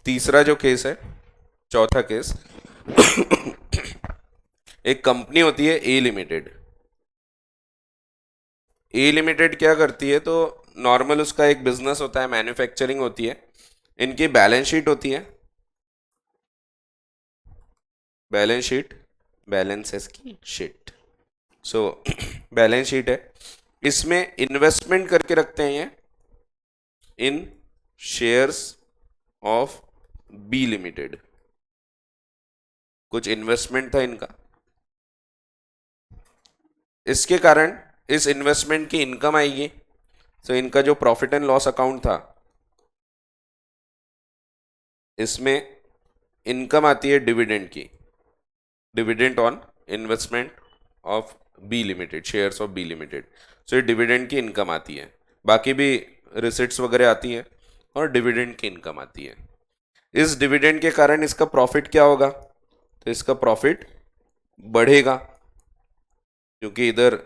तीसरा जो केस है, चौथा केस, एक कंपनी होती है ए लिमिटेड। ए लिमिटेड क्या करती है? तो नॉर्मल उसका एक बिजनेस होता है, मैन्युफैक्चरिंग होती है। इनकी बैलेंस शीट होती है, बैलेंस शीट, बैलेंसेस की शीट। बैलेंस शीट है, इसमें इन्वेस्टमेंट करके रखते हैं ये इन शेयर्स ऑफ बी लिमिटेड। कुछ इन्वेस्टमेंट था इनका, इसके कारण इस इन्वेस्टमेंट की इनकम आएगी। इनका जो प्रॉफिट एंड लॉस अकाउंट था, इसमें इनकम आती है डिविडेंड की, dividend on investment of B limited, shares of B limited. ये डिविडेंड की इनकम आती है, बाकी भी रिसिट्स वगैरह आती है और डिविडेंड की इनकम आती है। इस डिविडेंड के कारण इसका प्रॉफिट क्या होगा? तो इसका प्रॉफिट बढ़ेगा, क्योंकि इधर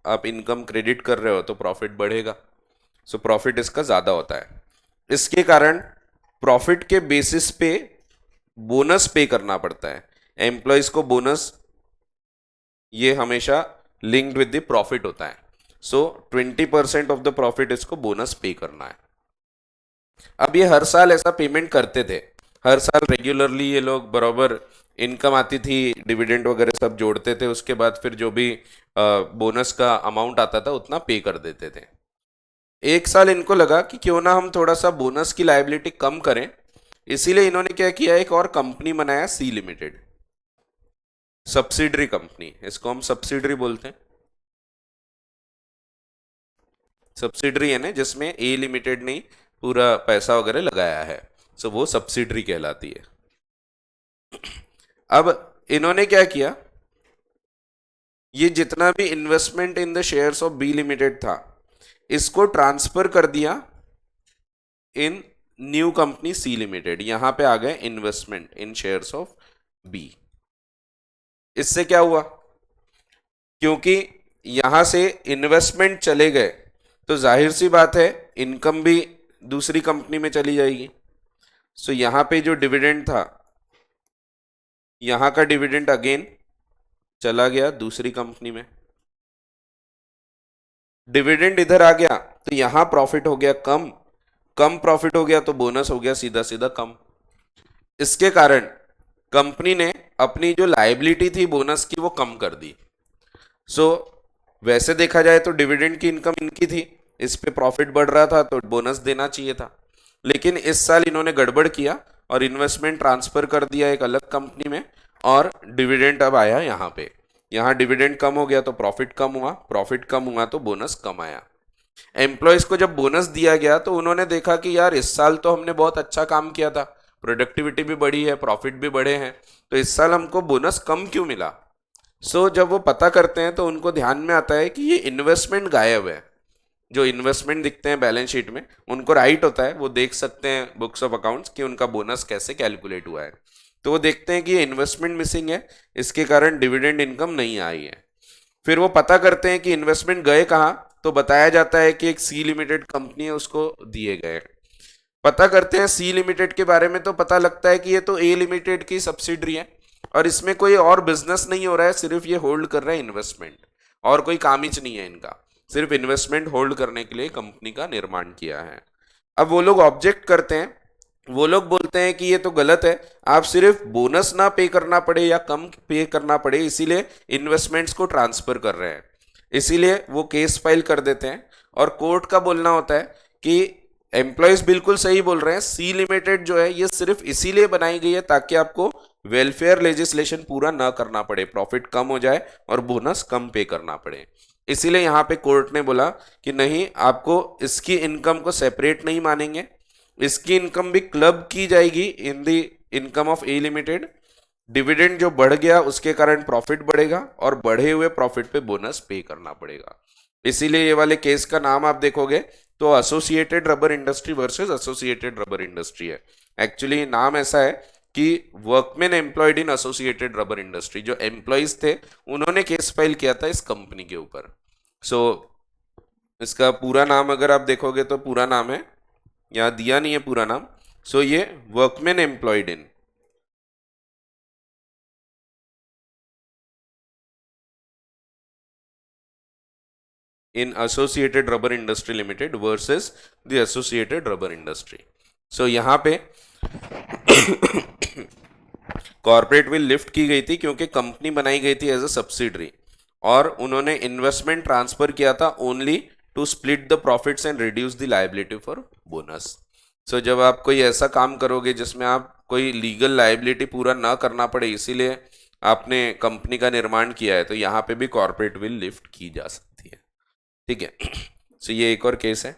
आप इनकम क्रेडिट कर रहे हो तो प्रॉफिट बढ़ेगा। प्रॉफिट इसका ज्यादा होता है। इसके कारण प्रॉफिट के बेसिस पे बोनस पे करना पड़ता है एम्प्लॉयज को। बोनस ये हमेशा लिंक्ड विद द प्रॉफिट होता है। 20% ऑफ द प्रॉफिट इसको बोनस पे करना है। अब ये हर साल ऐसा पेमेंट करते थे, हर साल रेगुलरली ये लोग बराबर इनकम आती थी, डिविडेंड वगैरह सब जोड़ते थे, उसके बाद फिर जो भी बोनस का अमाउंट आता था उतना पे कर देते थे। एक साल इनको लगा कि क्यों ना हम थोड़ा सा बोनस की लायबिलिटी कम करें, इसीलिए इन्होंने क्या किया, एक और कंपनी बनाया, सी लिमिटेड, सब्सिडरी कंपनी। इसको हम सब्सिडरी बोलते हैं। सब्सिडरी है ना, जिसमें ए लिमिटेड ने पूरा पैसा वगैरह लगाया है, वो सब्सिडरी कहलाती है। अब इन्होंने क्या किया, ये जितना भी investment in the shares of B limited था, इसको ट्रांसफर कर दिया in new company C limited, यहां पे आ गए investment in shares of B. इससे क्या हुआ, क्योंकि यहां से इन्वेस्टमेंट चले गए तो जाहिर सी बात है इनकम भी दूसरी कंपनी में चली जाएगी। सो यहां पे जो डिविडेंड था, यहां का डिविडेंड अगेन चला गया दूसरी कंपनी में। डिविडेंड इधर आ गया तो यहां प्रॉफिट हो गया कम, कम प्रॉफिट हो गया तो बोनस हो गया सीधा सीधा कम। इसके कारण कंपनी ने अपनी जो लायबिलिटी थी बोनस की वो कम कर दी। सो वैसे देखा जाए तो डिविडेंड की इनकम इनकी थी, इस पे प्रॉफिट बढ़ रहा था तो बोनस देना चाहिए था, लेकिन इस साल इन्होंने गड़बड़ किया और इन्वेस्टमेंट ट्रांसफर कर दिया एक अलग कंपनी में और डिविडेंड अब आया यहाँ पे। यहाँ डिविडेंड कम हो गया तो प्रॉफिट कम हुआ, प्रॉफिट कम हुआ तो बोनस कम आया। एम्प्लॉयज को जब बोनस दिया गया तो उन्होंने देखा कि यार इस साल तो हमने बहुत अच्छा काम किया था, प्रोडक्टिविटी भी बढ़ी है, प्रॉफिट भी बढ़े हैं, तो इस साल हमको बोनस कम क्यों मिला। जब वो पता करते हैं तो उनको ध्यान में आता है कि ये इन्वेस्टमेंट गायब है। जो इन्वेस्टमेंट दिखते हैं बैलेंस शीट में उनको राइट होता है, वो देख सकते हैं बुक्स ऑफ अकाउंट्स कि उनका बोनस कैसे कैलकुलेट हुआ है, तो वो देखते हैं कि ये इन्वेस्टमेंट मिसिंग है, इसके कारण डिविडेंड इनकम नहीं आई है। फिर वो पता करते हैं कि इन्वेस्टमेंट गए कहाँ, तो बताया जाता है कि एक सी लिमिटेड कंपनी है उसको दिए गए। पता करते हैं सी लिमिटेड के बारे में तो पता लगता है कि ये तो ए लिमिटेड की सब्सिडरी है और इसमें कोई और बिजनेस नहीं हो रहा है, सिर्फ ये होल्ड कर रहा है इन्वेस्टमेंट, और कोई कामिच नहीं है इनका, सिर्फ इन्वेस्टमेंट होल्ड करने के लिए कंपनी का निर्माण किया है। अब वो लोग ऑब्जेक्ट करते हैं, वो लोग बोलते हैं कि ये तो गलत है, आप सिर्फ बोनस ना पे करना पड़े या कम पे करना पड़े इसीलिए इन्वेस्टमेंट्स को ट्रांसफर कर रहे हैं, इसीलिए वो केस फाइल कर देते हैं। और कोर्ट का बोलना होता है कि एम्प्लॉयज बिल्कुल सही बोल रहे हैं, सी लिमिटेड जो है ये सिर्फ इसीलिए बनाई गई है ताकि आपको वेलफेयर लेजिस्लेशन पूरा ना करना पड़े, प्रॉफिट कम हो जाए और बोनस कम पे करना पड़े। इसीलिए यहां पे कोर्ट ने बोला कि नहीं, आपको इसकी इनकम को सेपरेट नहीं मानेंगे, इसकी इनकम भी क्लब की जाएगी in the income of A limited. Dividend जो बढ़ गया उसके कारण प्रॉफिट बढ़ेगा और बढ़े हुए प्रॉफिट पे बोनस पे करना पड़ेगा। इसीलिए ये वाले केस का नाम आप देखोगे तो associated rubber industry versus associated rubber industry है। एक्चुअली नाम ऐसा है कि workman employed in associated rubber industry, जो एम्प्लॉयज थे उन्होंने केस फाइल किया था इस कंपनी के ऊपर। इसका पूरा नाम अगर आप देखोगे तो पूरा नाम है, यहाँ दिया नहीं है पूरा नाम, ये workman employed in associated rubber industry limited versus the associated rubber industry. यहां पे कॉर्पोरेट विल लिफ्ट की गई थी क्योंकि कंपनी बनाई गई थी एज अ सब्सिडरी और उन्होंने इन्वेस्टमेंट ट्रांसफर किया था only to split the profits and reduce the liability for bonus. जब आप कोई ऐसा काम करोगे जिसमें आप कोई लीगल लायबिलिटी पूरा ना करना पड़े, इसीलिए आपने कंपनी का निर्माण किया है, तो यहाँ पे भी कॉर्पोरेट विल लिफ्ट की जा सकती है। ठीक है, ये एक और केस है,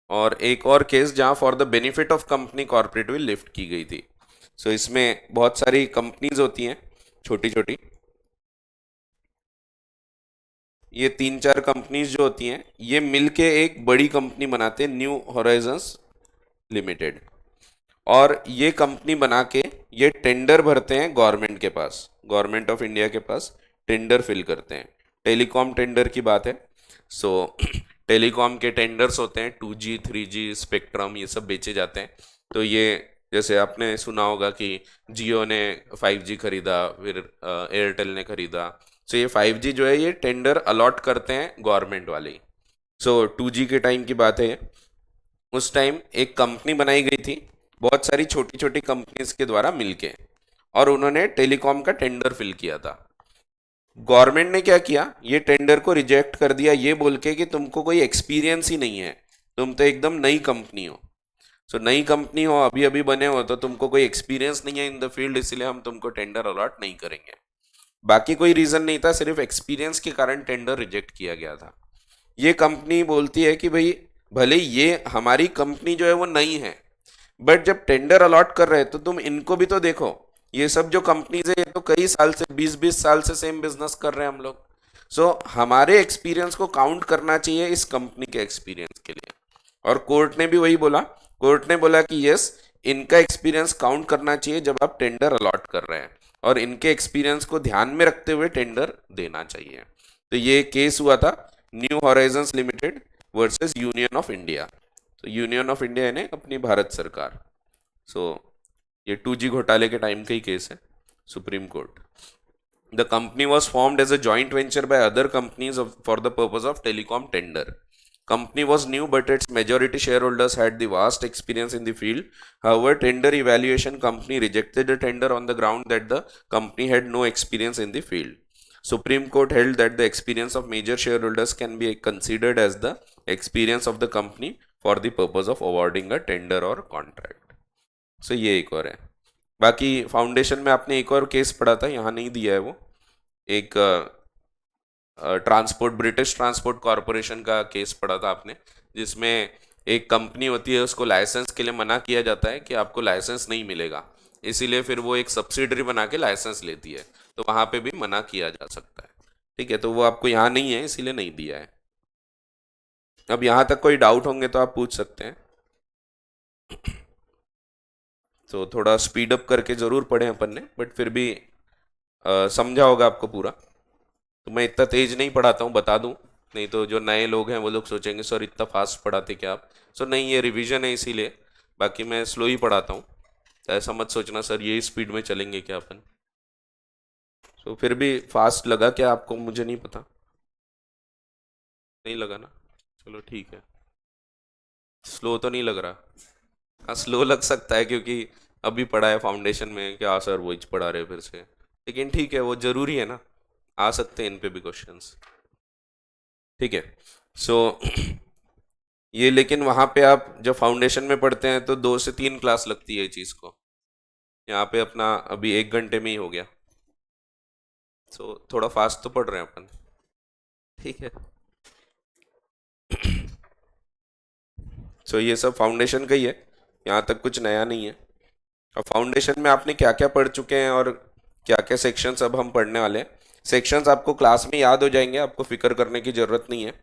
और एक और केस जहां for the benefit of company corporate will lift की गई थी। इसमें बहुत सारी कंपनीज होती हैं छोटी छोटी, ये 3-4 कंपनीज जो होती हैं ये मिलके एक बड़ी कंपनी बनाते हैं, न्यू होराइजन्स लिमिटेड, और ये कंपनी बना के ये टेंडर भरते हैं गवर्नमेंट के पास, गवर्नमेंट ऑफ इंडिया के पास टेंडर फिल करते हैं। टेलीकॉम टेंडर की बात है। टेलीकॉम के टेंडर्स होते हैं, 2G 3G स्पेक्ट्रम ये सब बेचे जाते हैं। तो ये जैसे आपने सुना होगा कि जियो ने 5G खरीदा, फिर एयरटेल ने खरीदा। ये 5G जो है ये टेंडर अलॉट करते हैं गवर्नमेंट वाले। 2G के टाइम की बात है, उस टाइम एक कंपनी बनाई गई थी बहुत सारी छोटी छोटी कंपनीज के द्वारा मिलके, और उन्होंने टेलीकॉम का टेंडर फिल किया था। गवर्नमेंट ने क्या किया, ये टेंडर को रिजेक्ट कर दिया ये बोल के कि तुमको कोई एक्सपीरियंस ही नहीं है, तुम तो एकदम नई कंपनी हो। नई कंपनी हो, अभी अभी बने हो, तो तुमको कोई एक्सपीरियंस नहीं है इन द फील्ड, इसलिए हम तुमको टेंडर अलॉट नहीं करेंगे। बाकी कोई रीजन नहीं था, सिर्फ एक्सपीरियंस के कारण टेंडर रिजेक्ट किया गया था। ये कंपनी बोलती है कि भाई भले ये हमारी कंपनी जो है वो नई है, बट जब टेंडर अलॉट कर रहे हैं तो तुम इनको भी तो देखो, ये सब जो कंपनीज है ये तो कई साल से 20-20 साल से सेम बिजनेस कर रहे हैं हम लोग। हमारे एक्सपीरियंस को काउंट करना चाहिए इस कंपनी के एक्सपीरियंस के लिए। और कोर्ट ने भी वही बोला, कोर्ट ने बोला कि यस, इनका एक्सपीरियंस काउंट करना चाहिए जब आप टेंडर अलॉट कर रहे हैं, और इनके एक्सपीरियंस को ध्यान में रखते हुए टेंडर देना चाहिए। तो ये केस हुआ था new horizons limited versus union of India. तो यूनियन ऑफ इंडिया यानी अपनी भारत सरकार। सो ये 2G घोटाले के टाइम का ही केस है, supreme court. The company was formed as a joint venture by other companies for the purpose of telecom tender. Company was new, but its majority shareholders had the vast experience in the field. However, tender evaluation company rejected the tender on the ground that the company had no experience in the field. Supreme Court held that the experience of major shareholders can be considered as the experience of the company for the purpose of awarding a tender or contract. So ये एक और है। बाकी फाउंडेशन में आपने एक और केस पढ़ा था, यहाँ नहीं दिया है वो, एक ट्रांसपोर्ट, ब्रिटिश ट्रांसपोर्ट कॉरपोरेशन का केस पढ़ा था आपने, जिसमें एक कंपनी होती है, उसको लाइसेंस के लिए मना किया जाता है कि आपको लाइसेंस नहीं मिलेगा, इसीलिए फिर वो एक सब्सिडरी बना के लाइसेंस लेती है, तो वहाँ पे भी मना किया जा सकता है। ठीक है, तो वो आपको यहाँ नहीं है इसीलिए नहीं दिया है। अब यहाँ तक कोई डाउट होंगे तो आप पूछ सकते हैं। तो थोड़ा स्पीड अप करके ज़रूर पढ़े अपन ने, बट फिर भी समझा होगा आपको पूरा। तो मैं इतना तेज नहीं पढ़ाता हूँ, बता दूँ, नहीं तो जो नए लोग हैं वो लोग सोचेंगे सर इतना फास्ट पढ़ाते क्या आप। सो नहीं, ये रिवीजन है इसीलिए, बाकी मैं स्लो ही पढ़ाता हूँ, तो ऐसा मत सोचना सर यही स्पीड में चलेंगे क्या अपन। सो फिर भी फास्ट लगा क्या आपको, मुझे नहीं पता, नहीं लगा ना, चलो ठीक है। स्लो तो नहीं लग रहा? हाँ, स्लो लग सकता है क्योंकि अभी पढ़ा है फाउंडेशन में, क्या सर वो पढ़ा रहे फिर से, लेकिन ठीक है, वो जरूरी है ना, आ सकते हैं इन पे भी क्वेश्चंस। ठीक है, सो ये, लेकिन वहाँ पे आप जब फाउंडेशन में पढ़ते हैं तो 2 से 3 क्लास लगती है ये चीज़ को, यहाँ पे अपना अभी 1 घंटे में ही हो गया। सो थोड़ा फास्ट तो पढ़ रहे हैं अपन, ठीक है। सो ये सब फाउंडेशन का ही है, यहाँ तक कुछ नया नहीं है। अब फाउंडेशन में आपने क्या क्या पढ़ चुके हैं और क्या क्या सेक्शंस अब हम पढ़ने वाले हैं। सेक्शंस आपको क्लास में याद हो जाएंगे, आपको फिक्र करने की ज़रूरत नहीं है।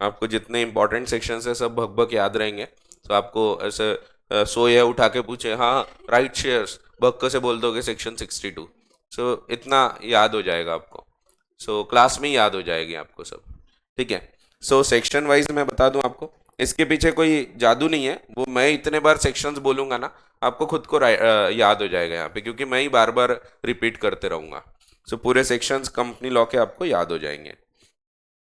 आपको जितने इंपॉर्टेंट सेक्शंस है सब भग याद रहेंगे। तो आपको ऐसे सोए उठा के पूछे हाँ राइट शेयर्स, भग से बोल दोगे सेक्शन 62, सो इतना याद हो जाएगा आपको। सो क्लास में ही याद हो जाएगी आपको सब, ठीक है। सो सेक्शन वाइज मैं बता दूं आपको, इसके पीछे कोई जादू नहीं है, वो मैं इतने बार सेक्शंस बोलूंगा ना, आपको खुद को याद हो जाएगा यहाँ पे, क्योंकि मैं ही बार बार रिपीट करते रहूंगा। सो पूरे सेक्शंस कंपनी लॉ के आपको याद हो जाएंगे।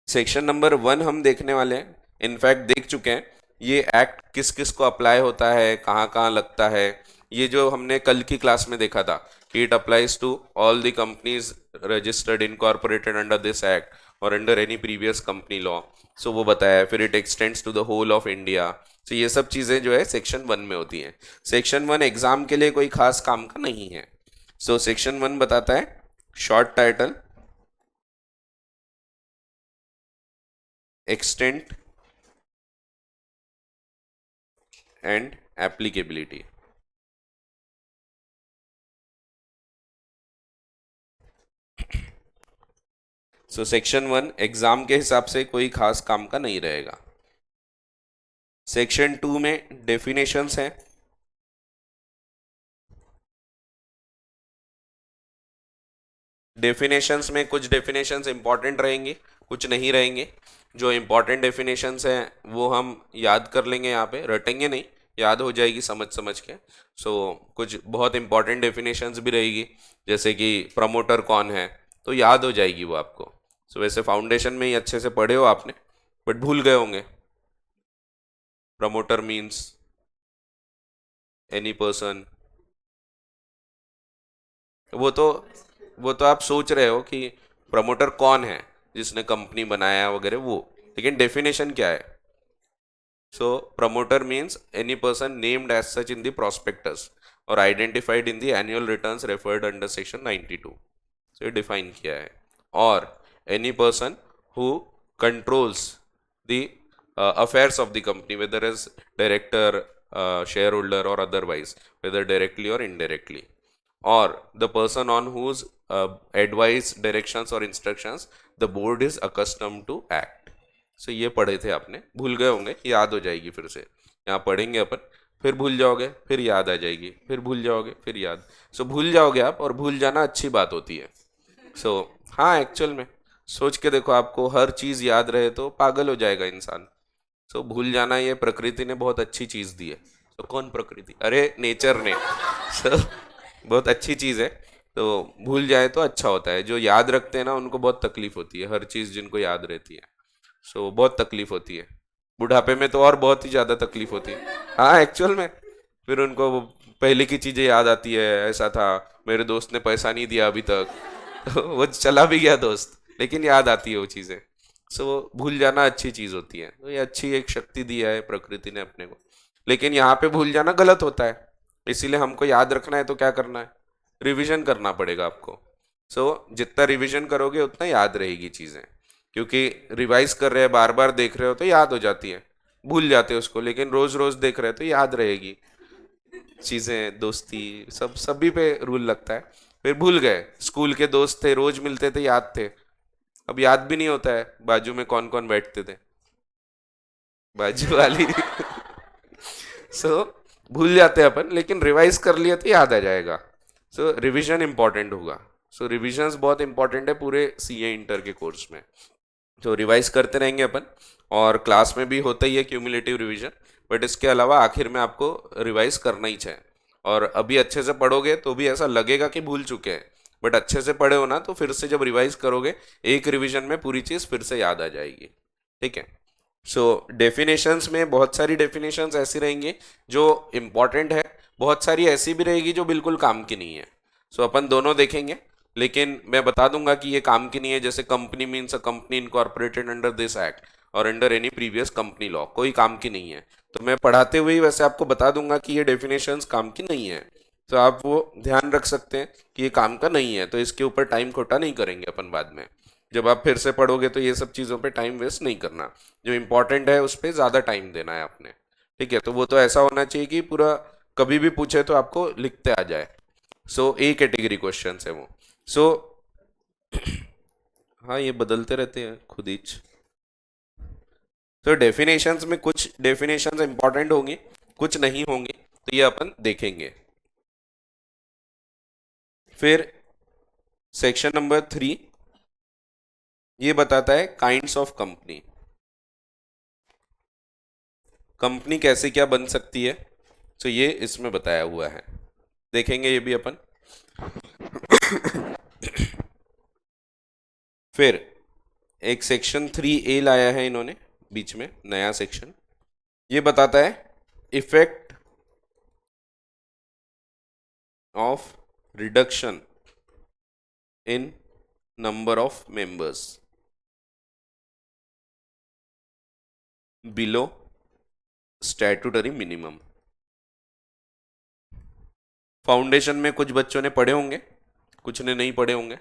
सेक्शन नंबर 1 हम देखने वाले हैं, इनफैक्ट देख चुके हैं। ये एक्ट किस किस को अप्लाई होता है, कहाँ कहाँ लगता है, ये जो हमने कल की क्लास में देखा था कि it applies to all the companies registered incorporated under this act और under any previous company law. So वो बताया है, फिर it extends to the whole of India. तो ये सब चीज़ें जो है सेक्शन 1 में होती हैं। सेक्शन 1 एग्जाम के लिए कोई खास काम का नहीं है। सो सेक्शन 1 बताता है short title, extent and applicability। So section 1 exam के हिसाब से कोई खास काम का नहीं रहेगा। सेक्शन 2 में डेफिनेशंस हैं। डेफिनेशंस में कुछ डेफिनेशंस इंपॉर्टेंट रहेंगे, कुछ नहीं रहेंगे। जो इंपॉर्टेंट डेफिनेशंस हैं वो हम याद कर लेंगे, यहाँ पे रटेंगे नहीं, याद हो जाएगी समझ समझ के। सो कुछ बहुत इंपॉर्टेंट डेफिनेशंस भी रहेगी, जैसे कि प्रमोटर कौन है, तो याद हो जाएगी वो आपको। सो वैसे फाउंडेशन में ही अच्छे से पढ़े हो आपने, बट भूल गए होंगे। प्रमोटर मीन्स एनी पर्सन, वो तो आप सोच रहे हो कि प्रमोटर कौन है जिसने कंपनी बनाया वगैरह वो, लेकिन डेफिनेशन क्या है। So promoter means any person named as such in the prospectus और identified in the annual returns referred under section 92। So ये डिफाइन किया है। और any person who controls the affairs of the company, whether as director, shareholder or otherwise, whether directly or indirectly, or the person on whose advice, directions or instructions the board is accustomed to act. सो ये पढ़े थे आपने, भूल गए होंगे, याद हो जाएगी फिर से। यहाँ पढ़ेंगे अपन, फिर भूल जाओगे, फिर याद आ जाएगी, फिर भूल जाओगे, फिर याद। सो भूल जाओगे आप, और भूल जाना अच्छी बात होती है। सो हाँ, एक्चुअल में सोच के देखो, आपको हर चीज़ याद रहे तो पागल हो जाएगा इंसान। सो भूल जाना, ये प्रकृति ने बहुत अच्छी चीज़ दी है। सो कौन प्रकृति, अरे नेचर ने। सो बहुत अच्छी चीज़ है। तो भूल जाए तो अच्छा होता है। जो याद रखते हैं ना, उनको बहुत तकलीफ होती है, हर चीज़ जिनको याद रहती है। सो बहुत तकलीफ होती है। बुढ़ापे में तो और बहुत ही ज़्यादा तकलीफ होती है। हाँ, एक्चुअल में फिर उनको वो पहले की चीज़ें याद आती है, ऐसा था, मेरे दोस्त ने पैसा नहीं दिया अभी तक। तो वो चला भी गया दोस्त, लेकिन याद आती है वो चीज़ें। सो भूल जाना अच्छी चीज़ होती है। तो ये अच्छी एक शक्ति दिया है प्रकृति ने अपने को। लेकिन यहाँ पे भूल जाना गलत होता है। इसीलिए हमको याद रखना है तो क्या करना है, रिवीजन करना पड़ेगा आपको। सो जितना रिवीजन करोगे उतना याद रहेगी चीज़ें। क्योंकि रिवाइज कर रहे हैं, बार बार देख रहे हो तो याद हो जाती है। भूल जाते हो उसको, लेकिन रोज रोज देख रहे हो तो याद रहेगी चीज़ें। दोस्ती सब सभी पे रूल लगता है। फिर भूल गए, स्कूल के दोस्त थे, रोज मिलते थे, याद थे। अब याद भी नहीं होता है बाजू में कौन कौन बैठते थे, बाजू वाली। सो भूल जाते हैं अपन, लेकिन रिवाइज कर लिया तो याद आ जाएगा। सो रिवीजन इंपॉर्टेंट होगा। सो रिविजन्स बहुत इंपॉर्टेंट है पूरे सीए इंटर के कोर्स में। तो रिवाइज करते रहेंगे अपन, और क्लास में भी होता ही है क्यूमुलेटिव रिवीजन। बट इसके अलावा आखिर में आपको रिवाइज करना ही चाहिए। और अभी अच्छे से पढ़ोगे तो भी ऐसा लगेगा कि भूल चुके हैं, बट अच्छे से पढ़े हो ना तो फिर से जब रिवाइज करोगे, एक रिवीजन में पूरी चीज़ फिर से याद आ जाएगी। ठीक है। सो डेफिनेशंस में बहुत सारी डेफिनेशंस ऐसी रहेंगी जो इम्पॉर्टेंट है, बहुत सारी ऐसी भी रहेगी जो बिल्कुल काम की नहीं है। सो अपन दोनों देखेंगे, लेकिन मैं बता दूंगा कि ये काम की नहीं है। जैसे company means a company incorporated under this act और under any previous company law, कोई काम की नहीं है। तो मैं पढ़ाते हुए ही वैसे आपको बता दूंगा कि ये डेफिनेशंस काम की नहीं है। तो आप वो ध्यान रख सकते हैं कि ये काम का नहीं है, तो इसके ऊपर टाइम खोटा नहीं करेंगे अपन बाद में। जब आप फिर से पढ़ोगे तो ये सब चीज़ों पे टाइम वेस्ट नहीं करना। जो इंपॉर्टेंट है उस पर ज़्यादा टाइम देना है आपने। ठीक है। तो वो तो ऐसा होना चाहिए कि पूरा कभी भी पूछे तो आपको लिखते आ जाए। सो ए कैटेगरी क्वेश्चन है वो। सो हाँ, ये बदलते रहते हैं खुद ही। तो डेफिनेशंस में कुछ डेफिनेशंस इंपॉर्टेंट होंगी, कुछ नहीं होंगी, तो ये अपन देखेंगे। फिर सेक्शन नंबर 3 ये बताता है काइंड्स ऑफ कंपनी। कंपनी कैसे क्या बन सकती है, तो ये इसमें बताया हुआ है, देखेंगे ये भी अपन। फिर एक सेक्शन 3A लाया है इन्होंने बीच में, नया सेक्शन। ये बताता है effect of reduction in number of members below statutory minimum. Foundation में कुछ बच्चों ने पढ़े होंगे, कुछ ने नहीं पढ़े होंगे,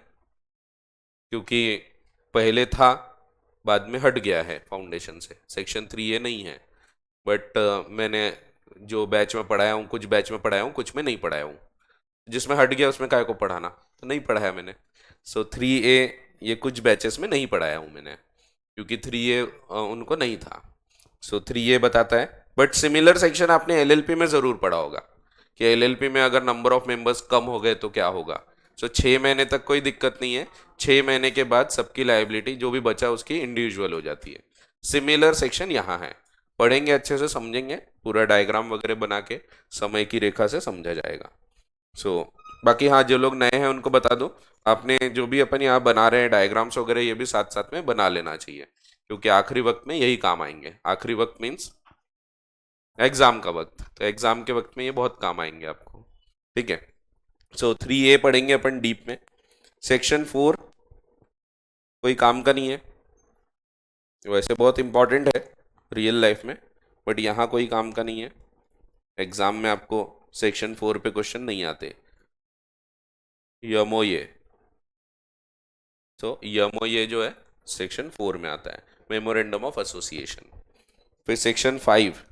क्योंकि पहले था, बाद में हट गया है फाउंडेशन से, सेक्शन 3A नहीं है। बट मैंने जो बैच में पढ़ाया हूँ, कुछ बैच में पढ़ाया हूँ, कुछ में नहीं पढ़ाया हूँ। जिसमें हट गया उसमें काय को पढ़ाना, तो नहीं पढ़ाया मैंने। सो 3A ये कुछ बैचेस में नहीं पढ़ाया हूँ मैंने, क्योंकि 3A उनको नहीं था। सो 3A बताता है। बट सिमिलर सेक्शन आपने एलएलपी में ज़रूर पढ़ा होगा कि एलएलपी में अगर नंबर ऑफ मेंबर्स कम हो गए तो क्या होगा। सो 6 महीने तक कोई दिक्कत नहीं है, 6 महीने के बाद सबकी लाइबिलिटी जो भी बचा उसकी इंडिविजुअल हो जाती है। सिमिलर सेक्शन यहाँ है, पढ़ेंगे अच्छे से, समझेंगे, पूरा डायग्राम वगैरह बना के समय की रेखा से समझा जाएगा। सो बाकी हाँ, जो लोग नए हैं उनको बता दो, आपने जो भी अपन यहाँ बना रहे हैं डायग्राम्स वगैरह, ये भी साथ साथ में बना लेना चाहिए, क्योंकि आखिरी वक्त में यही काम आएंगे। आखिरी वक्त मीन्स एग्जाम का वक्त, तो एग्जाम के वक्त में ये बहुत काम आएंगे आपको। ठीक है। सो 3A पढ़ेंगे अपन डीप में। सेक्शन 4 कोई काम का नहीं है, वैसे बहुत इंपॉर्टेंट है रियल लाइफ में, बट यहाँ कोई काम का नहीं है। एग्जाम में आपको सेक्शन 4 पे क्वेश्चन नहीं आते। यमोये, तो यमोये जो है सेक्शन 4 में आता है, मेमोरेंडम ऑफ एसोसिएशन। फिर सेक्शन 5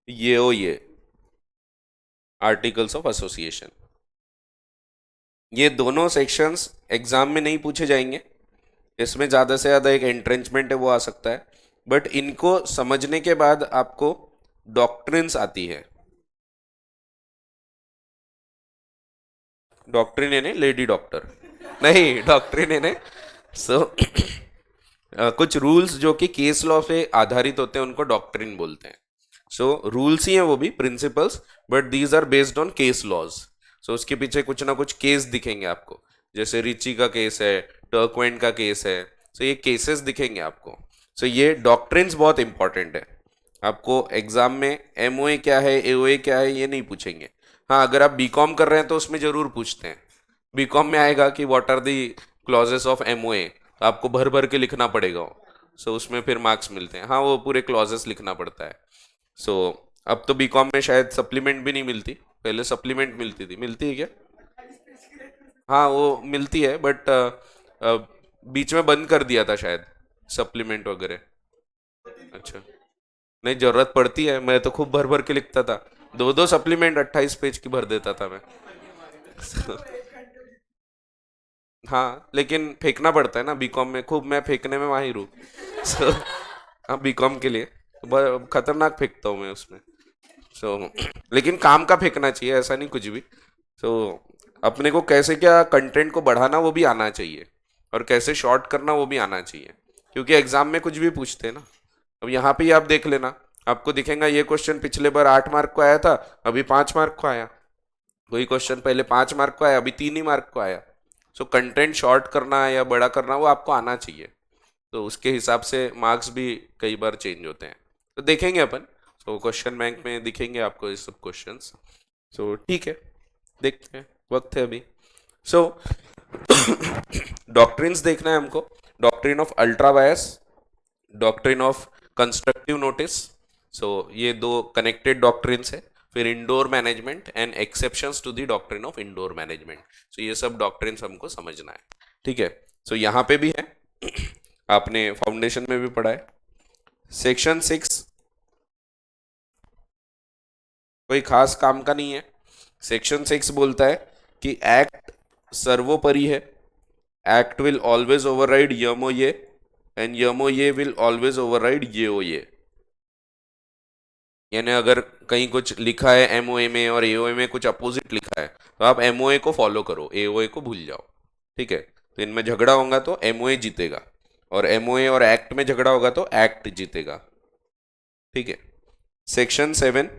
ये आर्टिकल्स ऑफ एसोसिएशन। ये दोनों सेक्शंस एग्जाम में नहीं पूछे जाएंगे, इसमें ज़्यादा से ज़्यादा एक एंट्रेंचमेंट है वो आ सकता है, बट इनको समझने के बाद आपको डॉक्ट्रिन्स आती है। डॉक्ट्रिन यानी लेडी डॉक्टर नहीं, डॉक्ट्रिन यानी सो कुछ रूल्स जो कि केस लॉ पे आधारित होते हैं उनको डॉक्ट्रिन बोलते हैं। सो रूल्स ही हैं वो भी, principles, but these are based on case laws. So उसके पीछे कुछ ना कुछ केस दिखेंगे आपको, जैसे रिची का केस है, टर्कवेंट का केस है। सो ये केसेस दिखेंगे आपको। सो ये डॉक्ट्रिन्स बहुत इंपॉर्टेंट है। आपको एग्जाम में एमओए क्या है, एओए क्या है, ये नहीं पूछेंगे। हाँ, अगर आप बीकॉम कर रहे हैं तो उसमें जरूर पूछते हैं। बीकॉम में आएगा कि what are the clauses of MOA, तो आपको भर भर के लिखना पड़ेगा। सो उसमें फिर मार्क्स मिलते हैं। हाँ, वो पूरे क्लॉजेस लिखना पड़ता है। सो अब तो बीकॉम में शायद सप्लीमेंट भी नहीं मिलती, पहले सप्लीमेंट मिलती थी। मिलती है क्या? हाँ, वो मिलती है, बट बीच में बंद कर दिया था शायद सप्लीमेंट वगैरह। अच्छा, नहीं, जरूरत पड़ती है। मैं तो खूब भर भर के लिखता था, दो दो सप्लीमेंट 28 पेज की भर देता था मैं। हाँ, लेकिन फेंकना पड़ता है ना बीकॉम में, खूब मैं फेंकने में माहिर हूँ। सो हाँ, बीकॉम के लिए खतरनाक फेंकता हूँ मैं उसमें। सो लेकिन काम का फेंकना चाहिए, ऐसा नहीं कुछ भी। सो अपने को कैसे क्या कंटेंट को बढ़ाना वो भी आना चाहिए, और कैसे शॉर्ट करना वो भी आना चाहिए, क्योंकि एग्जाम में कुछ भी पूछते हैं ना। अब यहाँ पे ही आप देख लेना, आपको दिखेगा ये क्वेश्चन पिछले बार 8 मार्क को आया था, अभी 5 मार्क को आया। वही क्वेश्चन पहले 5 मार्क को आया, अभी 3 ही मार्क को आया। सो कंटेंट शॉर्ट करना या बड़ा करना वो आपको आना चाहिए। तो उसके हिसाब से मार्क्स भी कई बार चेंज होते हैं, तो देखेंगे अपन। तो क्वेश्चन बैंक में दिखेंगे आपको ये सब क्वेश्चंस। सो ठीक है, देखते हैं, वक्त है अभी। सो डॉक्ट्रिन्स देखना है हमको। Doctrine of ultra vires, doctrine of constructive notice. So ये दो कनेक्टेड डॉक्ट्रिन्स है। फिर indoor management and exceptions to the doctrine of indoor management. So ये सब डॉक्ट्रिन्स हमको समझना है। ठीक है। सो यहाँ पे भी है, आपने फाउंडेशन में भी पढ़ा है। सेक्शन 6 कोई खास काम का नहीं है। सेक्शन 6 बोलता है कि एक्ट सर्वोपरि है। एक्ट विल ऑलवेज ओवरराइड यमो ये, एंड यमो ये विल ऑलवेज ओवरराइड ये ओ ये। यानी अगर कहीं कुछ लिखा है एमओए में और एओए में कुछ अपोजिट लिखा है, तो आप एमओए को फॉलो करो, एओए को भूल जाओ। ठीक है। तो इनमें झगड़ा होगा तो एमओए जीतेगा, और एमओए और एक्ट में झगड़ा होगा तो एक्ट जीतेगा। ठीक है। Section 7,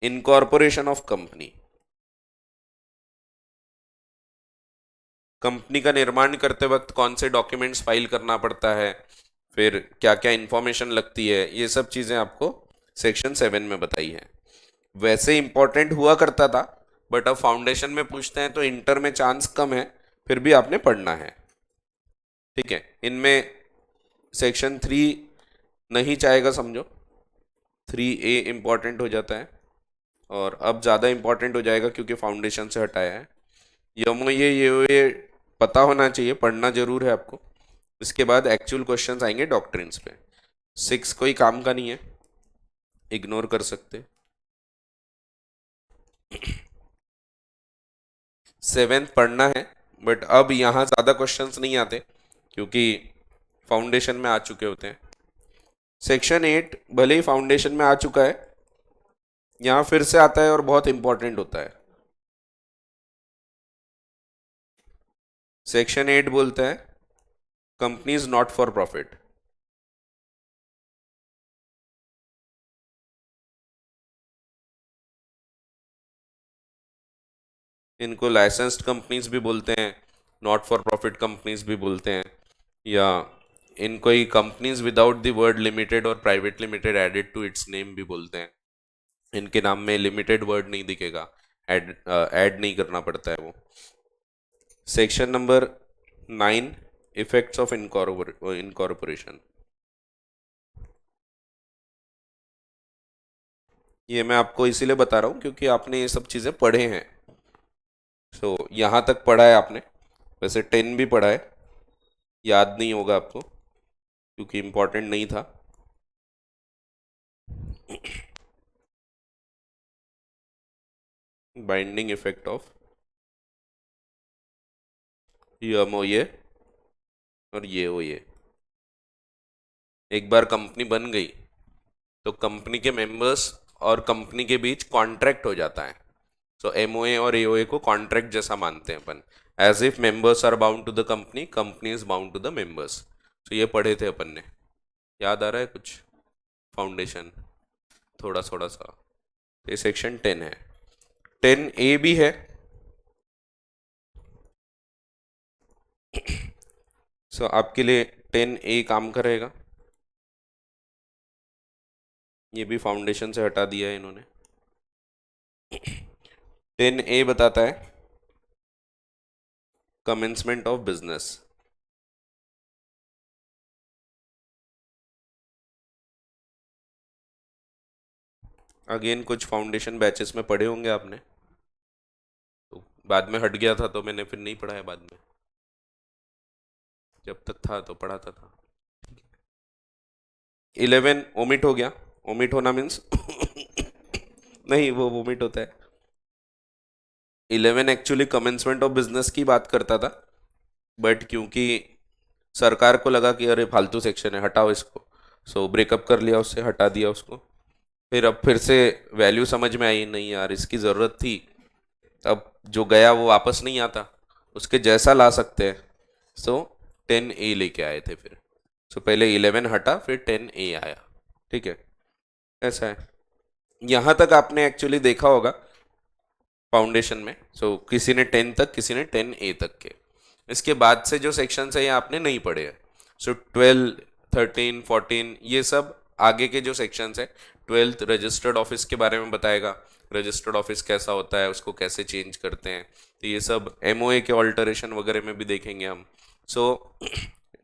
incorporation of company. Company का निर्माण करते वक्त कौन से डॉक्यूमेंट्स फाइल करना पड़ता है, फिर क्या क्या इंफॉर्मेशन लगती है, ये सब चीज़ें आपको सेक्शन 7 में बताई है। वैसे इंपॉर्टेंट हुआ करता था, बट अब फाउंडेशन में पूछते हैं तो इंटर में चांस कम है, फिर भी आपने पढ़ना है। ठीक है। इनमें सेक्शन 3 नहीं चाहेगा समझो, 3A इंपॉर्टेंट हो जाता है, और अब ज़्यादा इंपॉर्टेंट हो जाएगा क्योंकि फाउंडेशन से हटाया है। यमो ये पता होना चाहिए, पढ़ना जरूर है आपको। इसके बाद एक्चुअल क्वेश्चंस आएंगे डॉक्ट्रिन्स पे। 6 कोई काम का नहीं है, इग्नोर कर सकते। 7th पढ़ना है, बट अब यहाँ ज़्यादा क्वेश्चंस नहीं आते क्योंकि फाउंडेशन में आ चुके होते हैं। सेक्शन 8 भले ही फाउंडेशन में आ चुका है, यहाँ फिर से आता है और बहुत इंपॉर्टेंट होता है। सेक्शन 8 बोलता है कंपनीज नॉट फॉर प्रॉफिट। इनको लाइसेंस्ड कंपनीज भी बोलते हैं, नॉट फॉर प्रॉफिट कंपनीज भी बोलते हैं, या इनको ही companies without the word limited और private limited added to its name भी बोलते हैं। इनके नाम में लिमिटेड वर्ड नहीं दिखेगा, ऐड नहीं करना पड़ता है वो। Section number 9, effects of incorporation. ये मैं आपको इसीलिए बता रहा हूँ क्योंकि आपने ये सब चीज़ें पढ़े हैं। सो यहाँ तक पढ़ा है आपने, वैसे 10 भी पढ़ा है, याद नहीं होगा आपको क्योंकि इम्पोर्टेंट नहीं था। बाइंडिंग इफेक्ट ऑफ यमओए और ये हो ये। एक बार कंपनी बन गई तो कंपनी के मेंबर्स और कंपनी के बीच कॉन्ट्रैक्ट हो जाता है। सो एमओए और एओए को कॉन्ट्रैक्ट जैसा मानते हैं अपन। As if members are bound to the company, company is bound to the members. तो ये पढ़े थे अपन ने, याद आ रहा है कुछ फाउंडेशन? थोड़ा थोड़ा सा। ये सेक्शन 10 है। 10A भी है। सो आपके लिए 10A काम करेगा। ये भी फाउंडेशन से हटा दिया है इन्होंने। 10A बताता है कमेंसमेंट ऑफ बिजनेस। अगेन कुछ फाउंडेशन बैचेस में पढ़े होंगे आपने, तो बाद में हट गया था तो मैंने फिर नहीं पढ़ाया बाद में। जब तक था तो पढ़ाता था। 11 ओमिट हो गया। ओमिट होना मीन्स नहीं, वो वोमिट होता है। 11 एक्चुअली कमेंसमेंट ऑफ बिजनेस की बात करता था, बट क्योंकि सरकार को लगा कि अरे फालतू सेक्शन है, हटाओ इसको, सो ब्रेकअप कर लिया उससे, हटा दिया उसको। फिर अब फिर से वैल्यू समझ में आई, नहीं यार इसकी ज़रूरत थी। अब जो गया वो वापस नहीं आता, उसके जैसा ला सकते हैं। सो 10A लेके आए थे फिर। सो पहले 11 हटा, फिर 10A आया। ठीक है, ऐसा है। यहाँ तक आपने एक्चुअली देखा होगा फाउंडेशन में। सो किसी ने 10 तक, किसी ने 10A तक के। इसके बाद से जो सेक्शन है ये आपने नहीं पढ़े हैं। सो 12, 13, 14 ये सब आगे के जो सेक्शंस है। 12th रजिस्टर्ड ऑफिस के बारे में बताएगा, रजिस्टर्ड ऑफिस कैसा होता है, उसको कैसे चेंज करते हैं। तो ये सब एमओए के ऑल्टरेशन वगैरह में भी देखेंगे हम। सो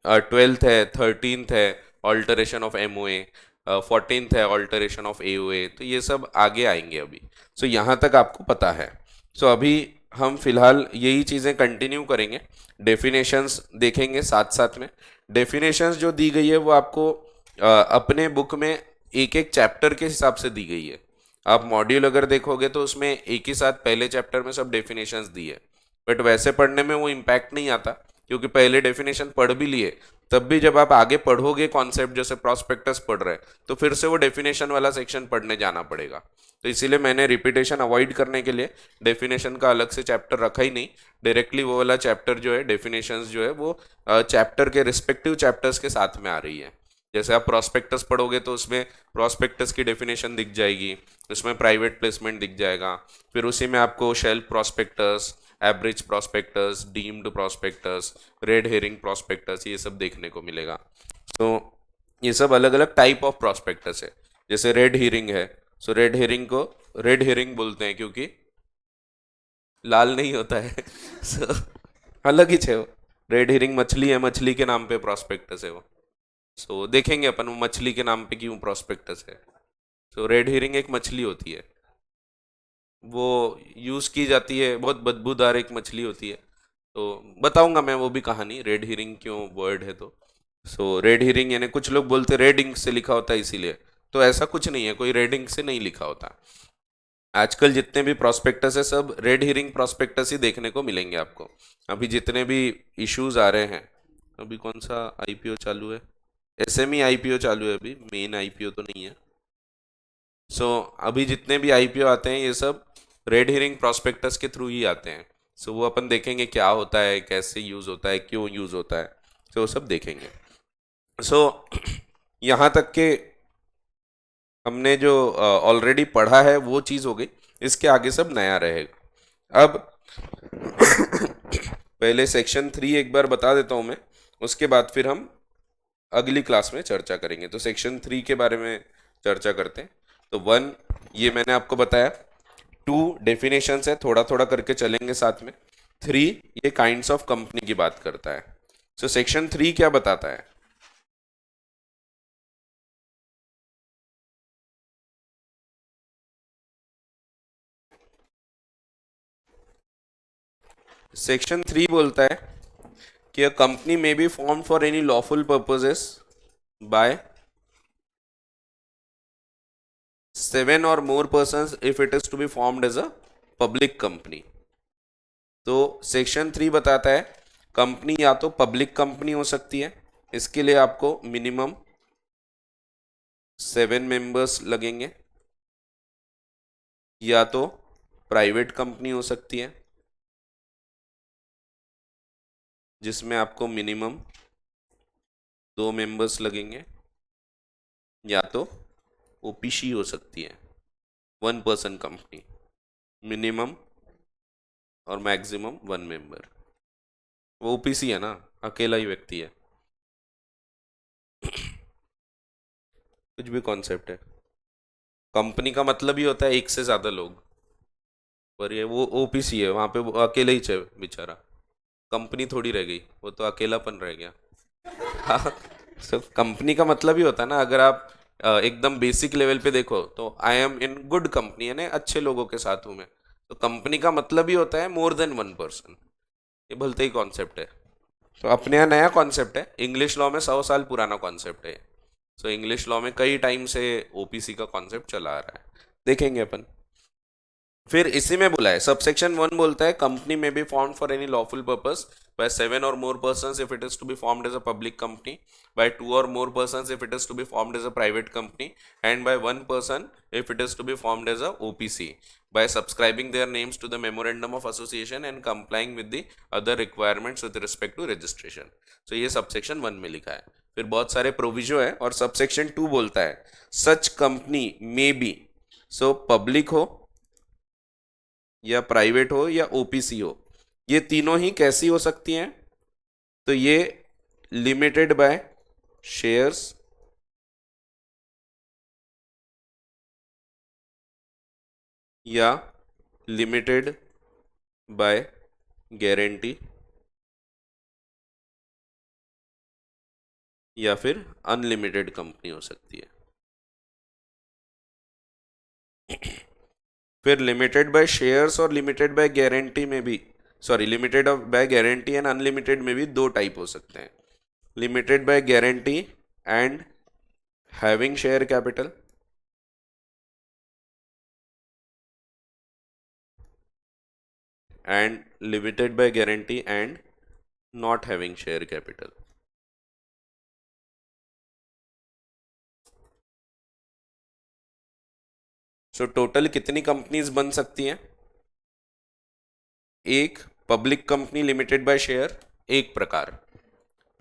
12th है, 13th है ऑल्टरेशन ऑफ एमओए, 14th है ऑल्टरेशन ऑफ एओए। तो ये सब आगे आएंगे अभी। सो यहाँ तक आपको पता है। सो अभी हम फिलहाल यही चीज़ें कंटिन्यू करेंगे। डेफिनेशंस देखेंगे साथ साथ में। डेफिनेशंस जो दी गई है वो आपको अपने बुक में एक एक चैप्टर के हिसाब से दी गई है। आप मॉड्यूल अगर देखोगे तो उसमें एक ही साथ पहले चैप्टर में सब डेफिनेशंस दी है, बट वैसे पढ़ने में वो इम्पैक्ट नहीं आता, क्योंकि पहले डेफिनेशन पढ़ भी लिए। तब भी जब आप आगे पढ़ोगे कॉन्सेप्ट, जैसे प्रोस्पेक्टस पढ़ रहे हैं, तो फिर से वो डेफिनेशन वाला सेक्शन पढ़ने जाना पड़ेगा। तो इसीलिए मैंने रिपीटेशन अवॉइड करने के लिए डेफिनेशन का अलग से चैप्टर रखा ही नहीं। डायरेक्टली वो वाला चैप्टर जो है डेफिनेशंस जो है वो चैप्टर के रिस्पेक्टिव चैप्टर्स के साथ में आ रही है। जैसे आप प्रोस्पेक्टस पढ़ोगे तो उसमें प्रोस्पेक्टस की डेफिनेशन दिख जाएगी, उसमें प्राइवेट प्लेसमेंट दिख जाएगा। फिर उसी में आपको shelf prospectus, average prospectus, deemed prospectus, red herring prospectus, ये सब देखने को मिलेगा। तो ये सब अलग अलग टाइप ऑफ प्रोस्पेक्टस है। जैसे रेड हेरिंग है, सो रेड हेरिंग को रेड हेरिंग बोलते हैं क्योंकि लाल नहीं होता है। सो अलग ही है वो। रेड हेरिंग मछली है, मछली के नाम पे प्रोस्पेक्टस है वो। सो देखेंगे अपन वो मछली के नाम पे क्यों प्रोस्पेक्टस है। सो रेड हेरिंग एक मछली होती है, वो यूज़ की जाती है, बहुत बदबूदार एक मछली होती है। तो बताऊंगा मैं वो भी कहानी, रेड हिरिंग क्यों वर्ड है तो। सो रेड हिरिंग यानी कुछ लोग बोलते रेड इंक से लिखा होता है इसीलिए, तो ऐसा कुछ नहीं है, कोई रेड इंक से नहीं लिखा होता। आजकल जितने भी प्रोस्पेक्टस है सब रेड हिरिंग प्रोस्पेक्टस ही देखने को मिलेंगे आपको। अभी जितने भी इश्यूज आ रहे हैं, अभी कौन सा आईपीओ चालू है? एसएमई आईपीओ चालू है अभी, मेन आईपीओ तो नहीं है। सो अभी जितने भी आईपीओ आते हैं ये सब रेड हिरिंग प्रोस्पेक्टस के थ्रू ही आते हैं। सो वो अपन देखेंगे क्या होता है, कैसे यूज़ होता है, क्यों यूज़ होता है, तो वो सब देखेंगे। सो यहाँ तक के हमने जो ऑलरेडी पढ़ा है वो चीज़ हो गई। इसके आगे सब नया रहेगा। अब पहले सेक्शन 3 एक बार बता देता हूँ मैं, उसके बाद फिर हम अगली क्लास में चर्चा करेंगे। तो सेक्शन 3 के बारे में चर्चा करते हैं। तो 1 ये मैंने आपको बताया। 2 डेफिनेशंस है, थोड़ा थोड़ा करके चलेंगे साथ में। 3 ये काइंड्स ऑफ कंपनी की बात करता है। सो सेक्शन 3 क्या बताता है? सेक्शन 3 बोलता है कि a company may be form for any lawful purposes by 7 or more persons if it is to be formed as a public company। तो सेक्शन 3 बताता है कंपनी या तो पब्लिक कंपनी हो सकती है, इसके लिए आपको मिनिमम 7 मेंबर्स लगेंगे, या तो प्राइवेट कंपनी हो सकती है जिसमें आपको मिनिमम 2 मेंबर्स लगेंगे, या तो ओपीसी हो सकती है, 1 पर्सन कंपनी, मिनिमम और मैक्सिमम 1 मेंबर। वो ओपीसी है ना, अकेला ही व्यक्ति है। कुछ भी कॉन्सेप्ट है, कंपनी का मतलब ही होता है एक से ज्यादा लोग, पर ये वो ओपीसी है, वहां पे वो अकेले ही है बेचारा, कंपनी थोड़ी रह गई, वो तो अकेलापन रह गया। हाँ, तो कंपनी का मतलब ही होता है ना, अगर आप एकदम बेसिक लेवल पे देखो तो I am in good company, यानी अच्छे लोगों के साथ हूं मैं, तो कंपनी का मतलब ही होता है मोर देन 1 पर्सन। ये भलते ही कॉन्सेप्ट है, तो अपने यहाँ नया कॉन्सेप्ट है, इंग्लिश लॉ में 100 साल पुराना कॉन्सेप्ट है। सो इंग्लिश लॉ में कई टाइम से ओपीसी का कॉन्सेप्ट चला आ रहा है, देखेंगे अपन। फिर इसी में बोला है सबसेक्शन 1 बोलता है कंपनी में be formed for any lawful purpose by 7 or more persons if it is to be formed as a public company, by 2 or more persons if it is to be formed as a private company, and by 1 person if it is to be formed as a OPC, by subscribing their names to the memorandum of association and complying with the other requirements with respect to registration. So ये सबसेक्शन 1 में लिखा है। फिर बहुत सारे प्रोविजो है, और सबसेक्शन 2 बोलता है such company may B, so public हो या प्राइवेट हो या ओपीसी हो, ये तीनों ही कैसी हो सकती हैं, तो ये लिमिटेड बाय शेयर्स या लिमिटेड बाय गारंटी या फिर अनलिमिटेड कंपनी हो सकती है। फिर लिमिटेड बाय शेयर्स और लिमिटेड बाय गारंटी में भी, sorry, limited by guarantee and unlimited में भी 2 टाइप हो सकते हैं, limited by guarantee and having share capital, and limited by guarantee and not having share capital. So total कितनी कंपनीज बन सकती हैं? एक public company limited bye share, एक प्रकार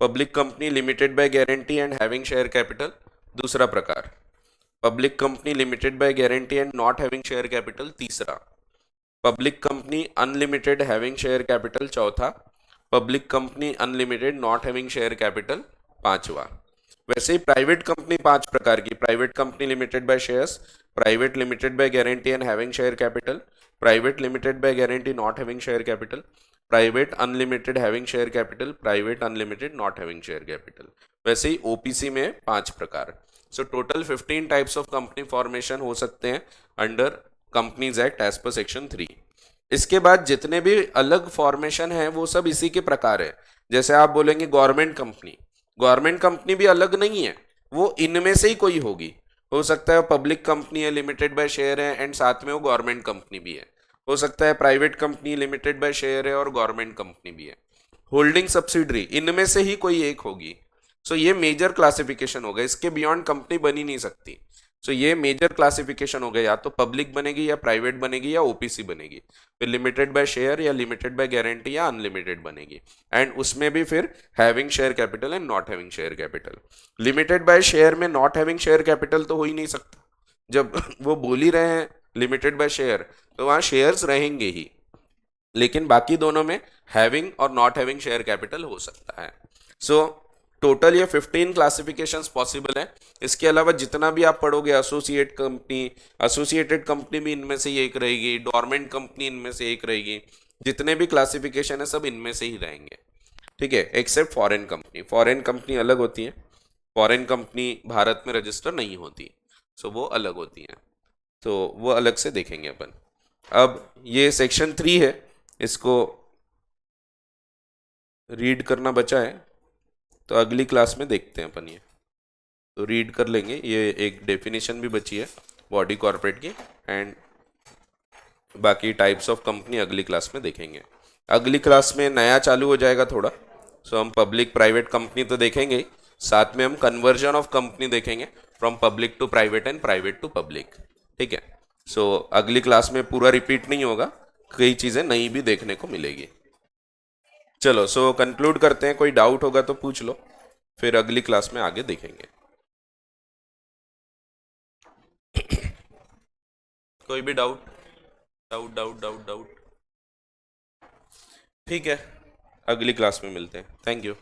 public company limited by guarantee and having share capital, दूसरा प्रकार public company limited by guarantee and not having share capital, तीसरा public company unlimited having share capital, चौथा public company unlimited not having share capital, पांचवा। वैसे ही प्राइवेट कंपनी 5 प्रकार की, private company limited by shares, private limited by guarantee and having share capital, private limited by guarantee not having share capital, private unlimited having share capital, private unlimited not having share capital. वैसे ही ओपीसी में 5 प्रकार। So total 15 types of company formation हो सकते हैं under companies act as per section 3। इसके बाद जितने भी अलग फॉर्मेशन है वो सब इसी के प्रकार है। जैसे आप बोलेंगे गवर्नमेंट कंपनी, गवर्नमेंट कंपनी भी अलग नहीं है, वो इनमें से ही कोई होगी। हो सकता है पब्लिक कंपनी है, लिमिटेड बाय शेयर है एंड साथ में वो गवर्नमेंट कंपनी भी है। हो सकता है private company limited bye share है और गवर्नमेंट कंपनी भी है। होल्डिंग सब्सिडरी, इनमें से ही कोई एक होगी। सो ये मेजर क्लासिफिकेशन हो गया, इसके बियॉन्ड कंपनी बन ही नहीं सकती। सो ये मेजर क्लासिफिकेशन हो गया, या तो पब्लिक बनेगी या प्राइवेट बनेगी या ओपीसी बनेगी, फिर लिमिटेड बाय शेयर या लिमिटेड बाय गारंटी या अनलिमिटेड बनेगी, एंड उसमें भी फिर having share capital and not having share capital. Limited by share में नॉट हैविंग शेयर कैपिटल तो हो ही नहीं सकता, जब वो बोल ही रहे हैं लिमिटेड बाय शेयर तो वहां शेयर्स रहेंगे ही, लेकिन बाकी दोनों में हैविंग और नॉट हैविंग शेयर कैपिटल हो सकता है। सो टोटल ये 15 क्लासिफिकेशंस पॉसिबल है। इसके अलावा जितना भी आप पढ़ोगे, एसोसिएट कंपनी, एसोसिएटेड कंपनी भी इनमें से एक रहेगी, डोरमेंट कंपनी इनमें से एक रहेगी, जितने भी क्लासिफिकेशन है सब इनमें से ही रहेंगे, ठीक है, except foreign company. Foreign company अलग होती है, फॉरेन कंपनी भारत में रजिस्टर नहीं होती, सो वो अलग होती हैं, तो वो अलग से देखेंगे अपन। अब ये सेक्शन 3 है, इसको रीड करना बचा है, तो अगली क्लास में देखते हैं अपन ये, तो रीड कर लेंगे। ये एक डेफिनेशन भी बची है बॉडी कॉर्पोरेट की, एंड बाकी टाइप्स ऑफ कंपनी अगली क्लास में देखेंगे। अगली क्लास में नया चालू हो जाएगा थोड़ा। सो हम पब्लिक प्राइवेट कंपनी तो देखेंगे ही, साथ में हम कन्वर्जन ऑफ कंपनी देखेंगे from public to private and private to public. ठीक है। सो अगली क्लास में पूरा रिपीट नहीं होगा, कई चीज़ें नई भी देखने को मिलेगी। चलो सो कंक्लूड करते हैं, कोई डाउट होगा तो पूछ लो, फिर अगली क्लास में आगे देखेंगे। कोई भी doubt? Doubt doubt doubt doubt? ठीक है, अगली क्लास में मिलते हैं। Thank you.